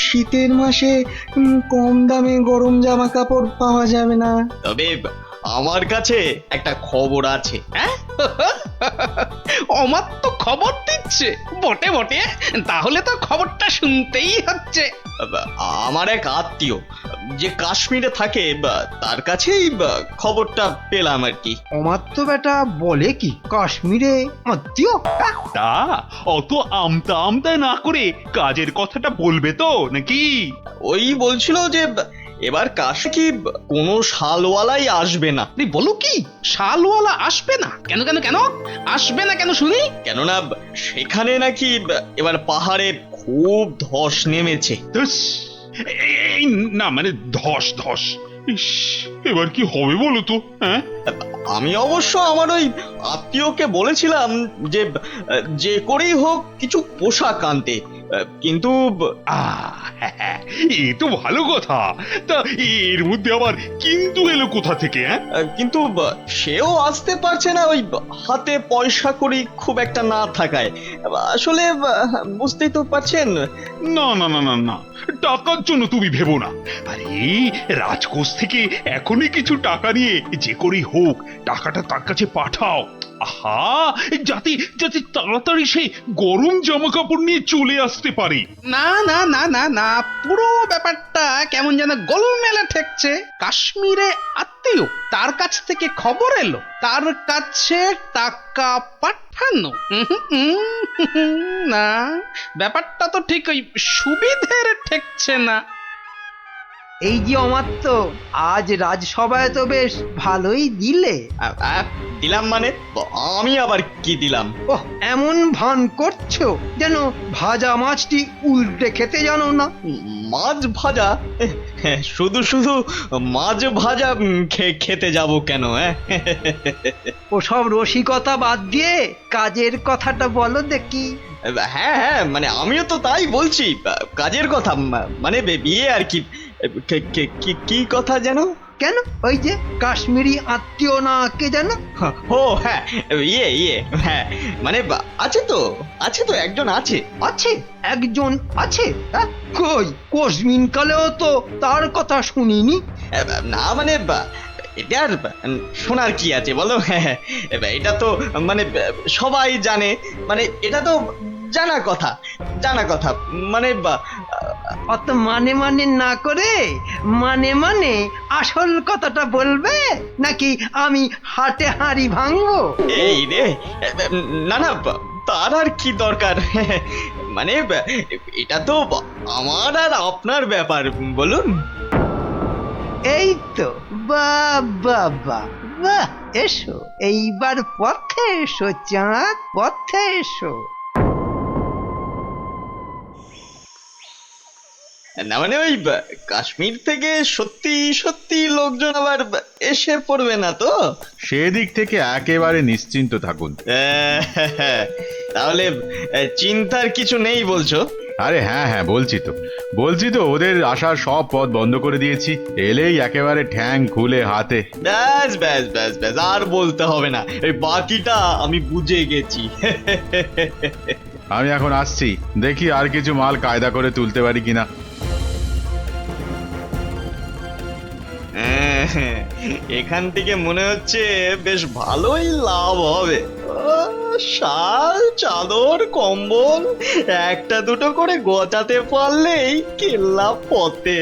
Speaker 11: শীতের মাসে কম দামে গরম জামা কাপড় পাওয়া যাবে না।
Speaker 4: তবে আমার কাছে একটা খবর আছে।
Speaker 6: আমার তো খবর দিচ্ছে বটে বটে, তাহলে তো খবরটা শুনতেই হচ্ছে।
Speaker 4: আমার এক আত্মীয় যে কাশ্মীরে থাকে, তার কাছেই খবরটা পেলাম আর কি।
Speaker 2: আমার তো বেটা বলে কি, কাশ্মীরে আত্মীয়?
Speaker 1: তা অত আমতা আমতা না করে কাজের কথাটা বলবে তো নাকি?
Speaker 4: ওই বলছিল যে এবার কাশে কি কোনো শালওয়ালাই আসবে না।
Speaker 6: তুই বলো কি, শালওয়ালা আসবে না? কেন কেন কেন আসবে না কেন শুনি?
Speaker 4: কেননা সেখানে নাকি এবার পাহাড়ে খুব ধস নেমেছে।
Speaker 1: এই না মানে ধস ধস, ইস, এবার কি হবে বলো তো? হ্যাঁ,
Speaker 4: আমি অবশ্য আমার ওই আত্মীয়কে বলেছিলাম যে যে করেই হোক কিছু পোশাক আনতে, কিন্তু
Speaker 1: এ তো ভালো কথা। তা এর মধ্যে আবার কিন্তু এলো কোথা থেকে?
Speaker 4: কিন্তু সেও আসতে পারছে না, ওই হাতে পয়সা করি খুব একটা না থাকায়। আসলে বুঝতেই তো পারছেন।
Speaker 1: না না না না না, টাকার জন্য তুমি ভেবো না। আরে রাজকোষ থেকে এখনই কিছু টাকা নিয়ে যে করেই হোক টাকাটা তার কাছে পাঠাও। আহা, যাতে যাতে তাড়াতাড়ি সে গরম জামা কাপড় নিয়ে চলে আসতে পারে।
Speaker 6: না না না না না, পুরো ব্যাপারটা কেমন যেন গোলমেলে ঠেকছে। কাশ্মীরে আত্মীয়, তার কাছ থেকে খবর এলো, তার কাছে টাকা পাঠানো। না, ব্যাপারটা তো ঠিক ওই সুবিধের ঠেকছে না।
Speaker 2: এই যে অমাত্য, আজ রাজসভায় তো বেশ ভালোই দিলে।
Speaker 4: দিলাম মানে? আমি আবার কি দিলাম?
Speaker 2: ওহ, এমন ভান করছো যেন ভাজা মাছটি উল্টে খেতে জানো না।
Speaker 4: মাছ ভাজা? শুধু শুধু মাছ ভাজা খেতে যাব কেন?
Speaker 2: ওসব রসিকতা বাদ দিয়ে কাজের কথাটা বলো দেখি।
Speaker 4: হ্যাঁ হ্যাঁ, মানে আমিও তো তাই বলছি, কাজের কথা, মানে বিয়ে আর কি। কি কথা যেন?
Speaker 2: কেন, ওই যে কাশ্মীরি আত্মীয় না কে যেন?
Speaker 4: ও হ্যাঁ, ইয়ে হ্যাঁ, মানে আছে তো একজন আছে।
Speaker 2: আছে একজন আছে? কই কোশমিন কালেও তো তার কথা শুনিনি।
Speaker 4: না মানে এটা আর শোনার কি আছে বলো? এটা তো মানে সবাই জানে, মানে এটা তো জানা কথা, জানা কথা। মানে
Speaker 2: অত মানে মানে না করে মানে আসল কথাটা বলবে, নাকি আমি হাটে হাঁড়ি ভাঙবো?
Speaker 4: এই রে, না না, তার আর কি দরকার? মানে এটা তো আমার আর আপনার ব্যাপার, বলুন।
Speaker 2: এই তো, বাহ বাহ বাহ বাহ, এসো এইবার পথে এসো চাঁদ, পথে এসো।
Speaker 4: না মানে ওই কাশ্মীর থেকে সত্যি সত্যি লোকজন আবার এসে পড়বে না তো?
Speaker 13: সেদিক থেকে একেবারে নিশ্চিন্ত থাকুন।
Speaker 4: তাহলে চিন্তার কিছু নেই বলছো?
Speaker 13: আরে হ্যাঁ হ্যাঁ, বলছি তো ওদের আসার সব পথ বন্ধ করে দিয়েছি। এলেই একেবারে ঠ্যাং খুলে হাতে।
Speaker 4: ব্যাস ব্যাস ব্যাস ব্যাস, আর বলতে হবে না, এই বাকিটা আমি বুঝে গেছি।
Speaker 13: আমি এখন আসছি, দেখি আর কিছু মাল কায়দা করে তুলতে পারি কিনা।
Speaker 4: এখান থেকে মনে হচ্ছে বেশ ভালোই লাভ হবে। শাল, চাদর, কম্বল একটা দুটো করে গোছাতে পারলেই কেল্লা পথে।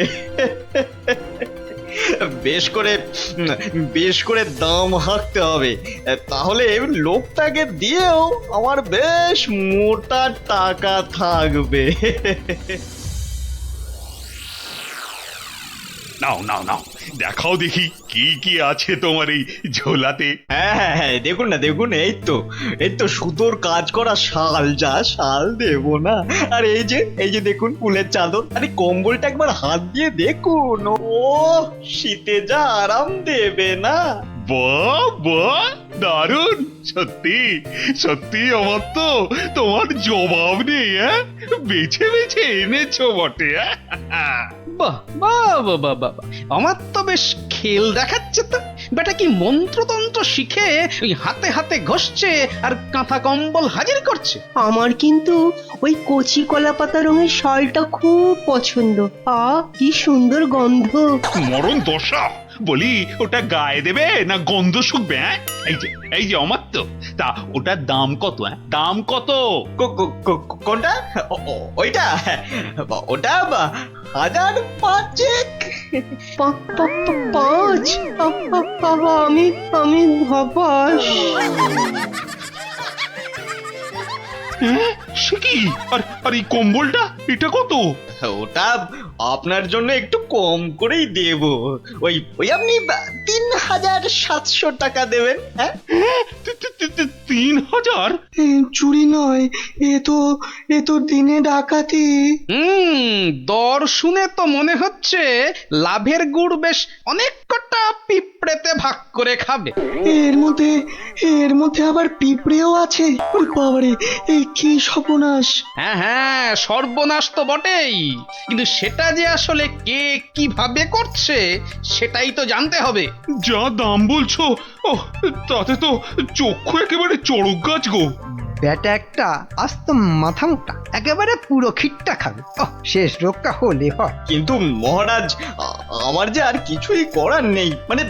Speaker 4: বেশ করে দাম হাঁকতে হবে, তাহলে লোকটাকে দিয়েও আমার বেশ মোটা টাকা থাকবে।
Speaker 1: নাও নাও নাও, দেখাও দেখি কি কি আছে তোমার এই ঝোলাতে।
Speaker 4: হ্যাঁ হ্যাঁ হ্যাঁ, দেখুন না দেখুন, এই তো সুতোর কাজ করা শাল, যা শাল দেবো না। আর এই যে দেখুন ফুলের চাদর, আরে কম্বলটা একবার হাত দিয়ে দেখুন, ও শীতে যা আরাম দেবে না।
Speaker 1: বাহ বাহ, দারুণ! সত্যি সত্যি আমার তো তোমার জবাব নেই। বেছে বেছে এনেছো বটে।
Speaker 6: বাহ বাহ বাহ বাহ বাহ, আমার তো বেশ খেল দেখাচ্ছে তো। বেটা কি মন্ত্রতন্ত্র শিখে ওই হাতে হাতে ঘষছে আর কাঁথা কম্বল হাজির করছে।
Speaker 9: আমার কিন্তু ওই কচি কলা পাতা রঙের শালটা খুব পছন্দ। কি সুন্দর গন্ধ।
Speaker 1: মরণ দশা, বলি ওটা গায়ে দেবে না গন্ধ শুকবে? এই যে অমাত্য, তা ওটার দাম কত? দাম কত?
Speaker 4: কোনটা? ওইটা? ওটা 1005।
Speaker 9: 5? আমি হবাস।
Speaker 1: সে কি? আর এই কম্বলটা এটা কত?
Speaker 4: ওটা আপনার জন্য একটু কম করেই দেব। ওই আপনি 3700 টাকা দেবেন। হ্যাঁ,
Speaker 1: 3000?
Speaker 11: চুরি নয়, এ তো দিনে ডাকাতি।
Speaker 6: দর শুনে তো মনে হচ্ছে লাভের গুড় বেশ অনেক কটা পিঁপড়েতে ভাগ করে খাবে।
Speaker 11: এর মধ্যে আবার পিঁপড়েও আছে? ওরে বাবারে, এই কি সর্বনাশ!
Speaker 6: হ্যাঁ হ্যাঁ, সর্বনাশ তো বটেই, কিন্তু সেটা যে আসলে কে কিভাবে করছে সেটাই তো জানতে হবে।
Speaker 1: যা দাম বলছো, ও তাতে তো চক্ষু একেবারে চড়ক গাছ গো।
Speaker 2: ব্যাটা একটা আস্ত মাথা মোটা, একেবারে পুরো খিটটা খাবে। শেষ রক্ষা হলে হয়।
Speaker 4: কিন্তু মহারাজ, আমার যে আর কিছুই করার নেই, মানে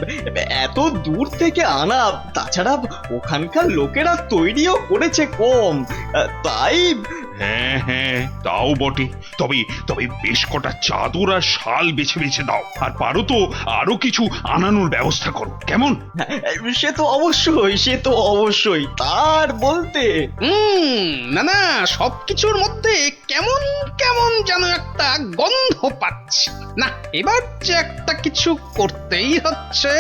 Speaker 4: এত দূর থেকে আনা, তাছাড়া ওখানকার লোকেরা তৈরিও করেছে কম, তাই।
Speaker 1: হ্যাঁ হ্যাঁ, তাও বটে। তবে বেশ কটা চাদর আর শাল বেছে বেছে দাও, আর পারো তো আরো কিছু আনানোর ব্যবস্থা করো, কেমন?
Speaker 4: সে তো অবশ্যই তার বলতে।
Speaker 6: না না, সবকিছুর মধ্যে কেমন কেমন যেন একটা গন্ধ পাচ্ছি। না, এবার যে একটা কিছু করতেই হচ্ছে।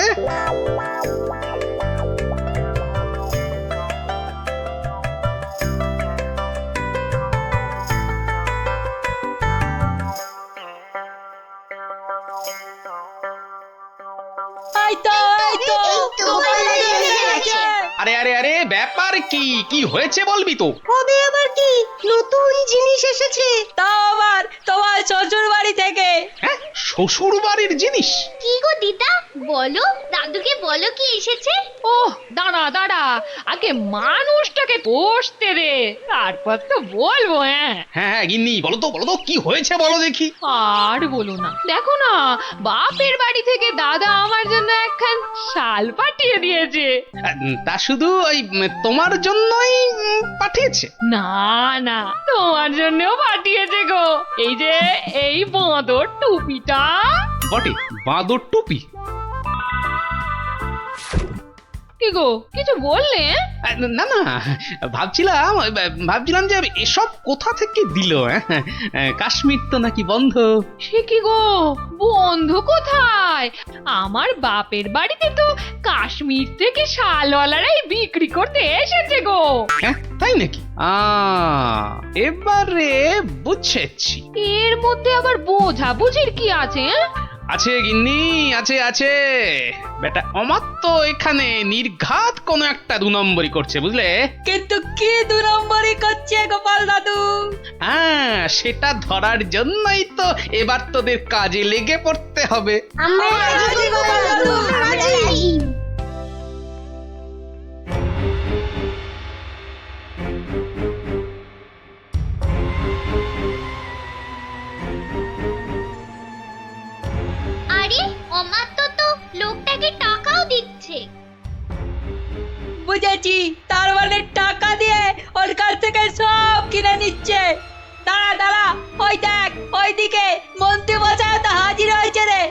Speaker 6: আরে আরে আরে, ব্যাপার কি হয়েছে বলবি তো?
Speaker 7: হবে আবার কি, নতুন জিনিস এসেছে, তাও আবার তোমার শ্বশুর বাড়ি থেকে।
Speaker 6: শ্বশুর বাড়ির জিনিস?
Speaker 10: কি গো দিদা, বলো দাদুকে বলো কি এসেছে।
Speaker 3: ওহ দাঁড়া দাঁড়া, আগে মানুষটাকে বসতে দে, তারপর তো বলবো। হ্যাঁ
Speaker 6: হ্যাঁ গিন্নি, বলো তো কি হয়েছে বলো দেখি।
Speaker 3: আর বলো না, দেখো না, বাপের বাড়ি থেকে দাদা আমার জন্য একখান শাল পাঠিয়ে দিয়েছে।
Speaker 6: তা শুধু ওই তোমার জন্যই পাঠিয়েছে?
Speaker 3: না না, তোমার জন্যও পাঠিয়েছে গো। এই যে এই বাঁদর টুপিটা।
Speaker 6: বটে, বাঁদর টুপি?
Speaker 3: কি গো, কিছু বললে?
Speaker 6: না না, ভাবছিলাম যে এসব কোথা থেকে দিল। কাশ্মীর তো নাকি বন্ধ।
Speaker 3: সে কি গো, বন্ধ কোথায়? আমার বাপের বাড়িতে তো কাশ্মীর থেকে শালওয়ালারাই বিক্রি করতে এসেছে গো।
Speaker 6: হ্যাঁ তাই নাকি? এবারে বুঝেছি।
Speaker 3: এর মধ্যে আবার বোঝাবুঝির কি আছে?
Speaker 6: আছে গিন্নি, আছে। বেটা অমাত্য এখানে নির্ঘাত কোনো একটা 2 নম্বরই করছে, বুঝলে?
Speaker 7: কিন্তু কি 2 নম্বরই করছে গোপাল দাদু?
Speaker 6: হ্যাঁ, সেটা ধরার জন্যই তো এবার তোদের কাজে লেগে পড়তে হবে।
Speaker 10: আরে অমাত্য তো লোকটাকে টাকাও দিচ্ছে।
Speaker 7: বুঝেছি, তার মানে টাকা দিয়ে ওর কাছ থেকে সব কিনে নিচ্ছে। দাঁড়া দাঁড়া, ওই দেখ, ওইদিকে মন্ত্রী মশাই তো হাজির হয়েছে রে।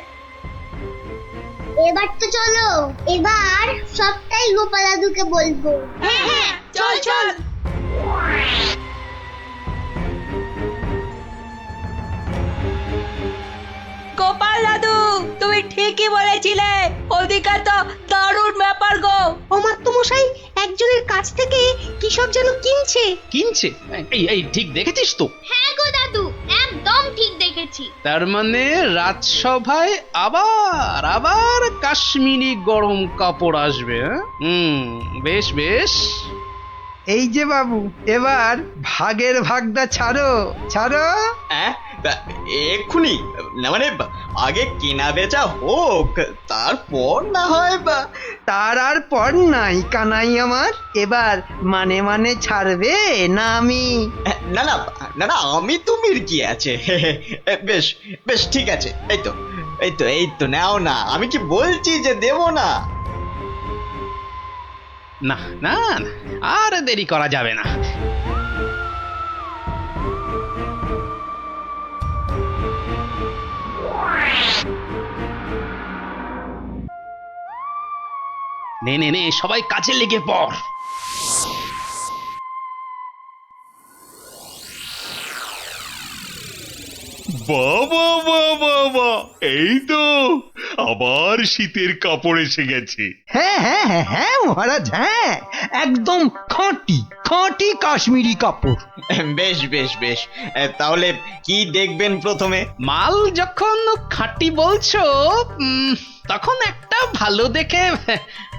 Speaker 10: এবার তো চলো, এবার সবটাই গোপাল দাদুকে বলবো।
Speaker 7: হ্যাঁ হ্যাঁ, চল চল। গোপাল দাদু, তুমি ঠিকই বলেছিলে, ওদিকে তো দারুণ ব্যাপার গো।
Speaker 9: অমাত্য মশাই একজনের কাছ থেকে কি সব যেন কিনছে।
Speaker 6: এই ঠিক দেখেছিস তো?
Speaker 10: হ্যাঁ গো দাদু, একদম ঠিক দেখেছি।
Speaker 6: তার মানে রাজসভায় আবার কাশ্মীরি গরম কাপড় আসবে। বেশ বেশ।
Speaker 2: এই যে বাবু, এবার ভাগের ভাগটা ছাড়ো।
Speaker 4: এক্ষুনি না, মানে আগে কেনা বেচা হোক, তারপর না হয়।
Speaker 2: তার আর পর নাই কানাই আমার। এবার মানে ছাড়বে না আমি?
Speaker 4: না না না না, আমি তুমির কি আছে। বেশ বেশ ঠিক আছে, এই তো নাও না, আমি কি বলছি যে দেব না?
Speaker 6: না না, আর দেরি করা যাবে না। নে সবাই কাজে লেগে পড়।
Speaker 1: বাবা বাবা বাবা, এই তো আবার শীতের কাপড় এসে গেছে।
Speaker 2: হ্যাঁ মহারাজ, হ্যাঁ, একদম খাঁটি কাশ্মীরি কাপড়।
Speaker 4: বেশ বেশ বেশ, তাহলে কি দেখবেন প্রথমে?
Speaker 6: মাল যখন খাঁটি বলছো, তখন একটা ভালো দেখে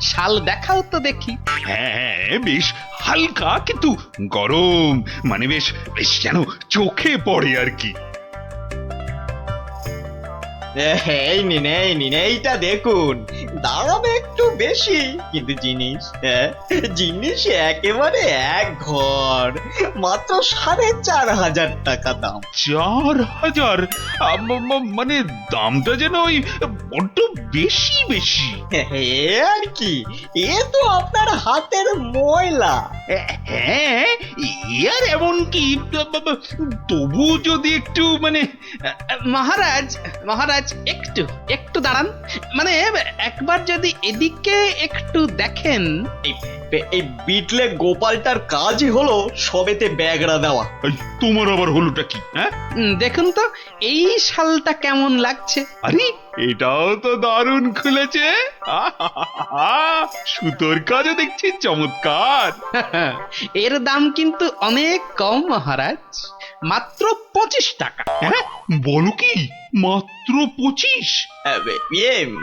Speaker 6: শাল দেখাও তো দেখি।
Speaker 1: হ্যাঁ, বেশ হালকা কিন্তু গরম, মানে বেশ বেশ যেন চোখে পড়ে আর কি।
Speaker 4: এই নিন এইটা দেখুন, দাম একটু বেশি, কিন্তু জিনিস একেবারে এক ঘর, মাত্র 4,500 টাকা দাম।
Speaker 1: 4,000? মানে দামটা যেন ওই বড্ড বেশি।
Speaker 4: আর কি, এ তো আপনার হাতের ময়লা।
Speaker 1: হ্যাঁ, আর এমন কি, তবু যদি একটু মানে।
Speaker 6: মহারাজ একটু দাঁড়ান, মানে একবার যদি এদিকে একটু দেখেন।
Speaker 4: এই বিটলে গোপালটার কাজই হলো সবেতে ব্যাগড়া দেওয়া।
Speaker 1: তোমার আবার হলোটা কি? হ্যাঁ,
Speaker 6: দেখুন তো এই শালটা কেমন লাগছে।
Speaker 1: আরে এটাও তো দারুণ খুলেছে। সুতোর কাজও দেখছি চমৎকার।
Speaker 6: এর দাম কিন্তু অনেক কম মহারাজ, মাত্র 25 টাকা।
Speaker 1: হ্যাঁ, বলো কি, মাত্র 25?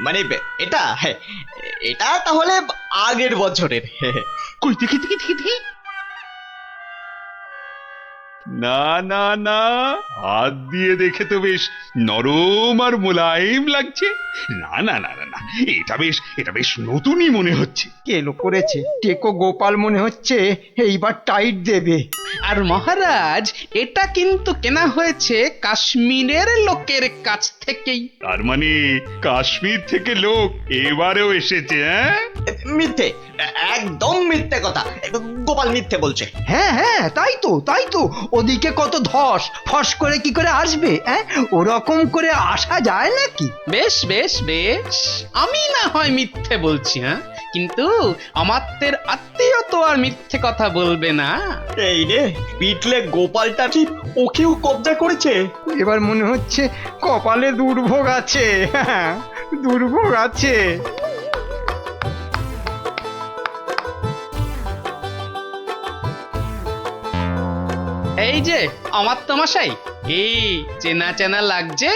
Speaker 4: মানে এটা তাহলে আগের বছরের।
Speaker 1: কই দেখি। না না না, হাত দিয়ে দেখে তো বেশ নরম আর মোলায়েম লাগছে। না না না না না, এটা বেশ নতুনই মনে হচ্ছে।
Speaker 2: কেলো করেছে, টেকো গোপাল মনে হচ্ছে এইবার টাইট দেবে।
Speaker 6: আর মহারাজ, এটা কিন্তু কেনা হয়েছে কাশ্মীরের লোকের কাছ থেকেই।
Speaker 1: তার মানে কাশ্মীর থেকে লোক এবারেও এসেছে? হ্যাঁ,
Speaker 4: মিথ্যে, একদম মিথ্যে কথা। গোপাল মিথ্যে বলছে।
Speaker 2: হ্যাঁ হ্যাঁ, তাই তো ওদিকে কত ধস, ফস করে কি করে আসবে? ওরকম করে আসা যায় নাকি?
Speaker 6: বেশ বেশ বেশ, আমি না হয় মিথ্যে বলছি, হ্যাঁ, কিন্তু আমাদের আত্মীয় তো আর মিথ্যে কথা বলবে না।
Speaker 4: এই রে, পিটলে গোপালটা ঠিক ওকেও কবজা করেছে।
Speaker 2: এবার মনে হচ্ছে কপালে দুর্ভোগ আছে। হ্যাঁ, দুর্ভোগ আছে।
Speaker 6: এই যে আমার তো মশাই, এই চেনা চেনা লাগছে।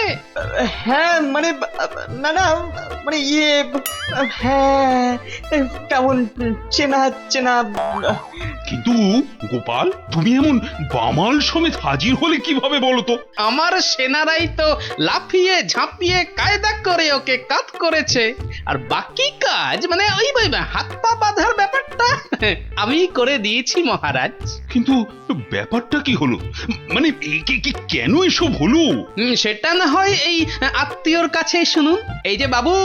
Speaker 4: হ্যাঁ মানে, না না মানে হ্যাঁ, কেমন চেনা চেনা।
Speaker 1: কিন্তু গোপাল, তুমি এমন বামাল সমেত হাজির হলে কিভাবে বলো তো?
Speaker 6: আমার সেনারাই তো লাফিয়ে ঝাঁপিয়ে কায়দা করে ওকে কাত করেছে, আর বাকি কাজ মানে ওই হাত পা বাঁধার ব্যাপারটা আমি করে দিয়েছি মহারাজ।
Speaker 1: কিন্তু ব্যাপারটা কি হলো? মানে কেন এসব হলো?
Speaker 6: সেটা না হয় এই আত্মীয়র কাছেই শুনুন। এই যে বাবু,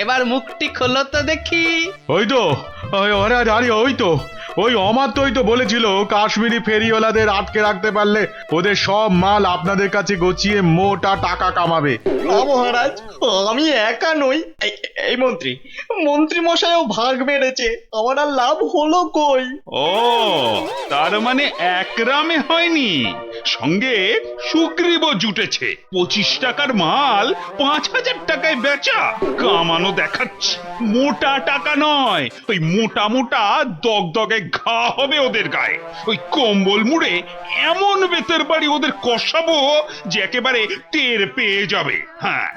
Speaker 6: এবার মুখটি খোলো তো দেখি।
Speaker 17: ওই তো, ওই অমাত্যই তো বলেছিল কাশ্মীরি ফেরিওয়ালাদের আটকে রাখতে পারলে ওদের সব মাল আপনাদের কাছে গছিয়ে মোটা টাকা কামাবে।
Speaker 4: মহারাজ, আমি একা নই, এই মন্ত্রী মশাইও ভাগ মেরেছে। আমার আর লাভ হলো কই?
Speaker 1: ও, তার মানে একরামে হয়নি, সঙ্গে সুগ্রীবও জুটেছে। 25 টাকার মাল 5000 টাকায় বেচা, কামানো দেখাচ্ছে। মোটা টাকা নয়, ওই মোটা মোটা দগদগে ঘা হবে ওদের গায়ে। ওই কম্বল মুড়ে এমন বেতের বাড়ি ওদের কষাবো যে একেবারে টের পেয়ে যাবে। হ্যাঁ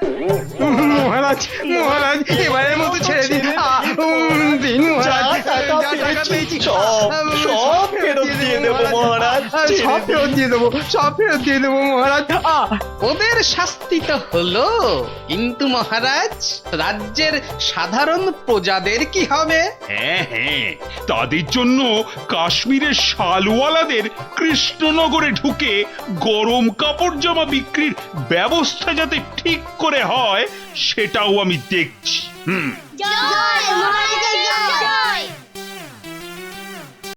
Speaker 2: মহারাজ, এবারের মতো ছেড়ে দিন।
Speaker 4: সব ফেরত দিয়ে দেবো মহারাজ,
Speaker 2: সব ফেরত দিয়ে দেবো মহারাজ।
Speaker 6: ওদের শাস্তি তো হলো, কিন্তু মহারাজ, রাজ্যের সাধারণ প্রজাদের কি হবে?
Speaker 1: হ্যাঁ হ্যাঁ, তাদের জন্য কাশ্মীরের শালওয়ালাদের কৃষ্ণনগরে ঢুকে গরম কাপড় জামা বিক্রির ব্যবস্থা যাতে ঠিক করে হয় সেটাও আমি দেখছি।
Speaker 10: জয় মহারাজ।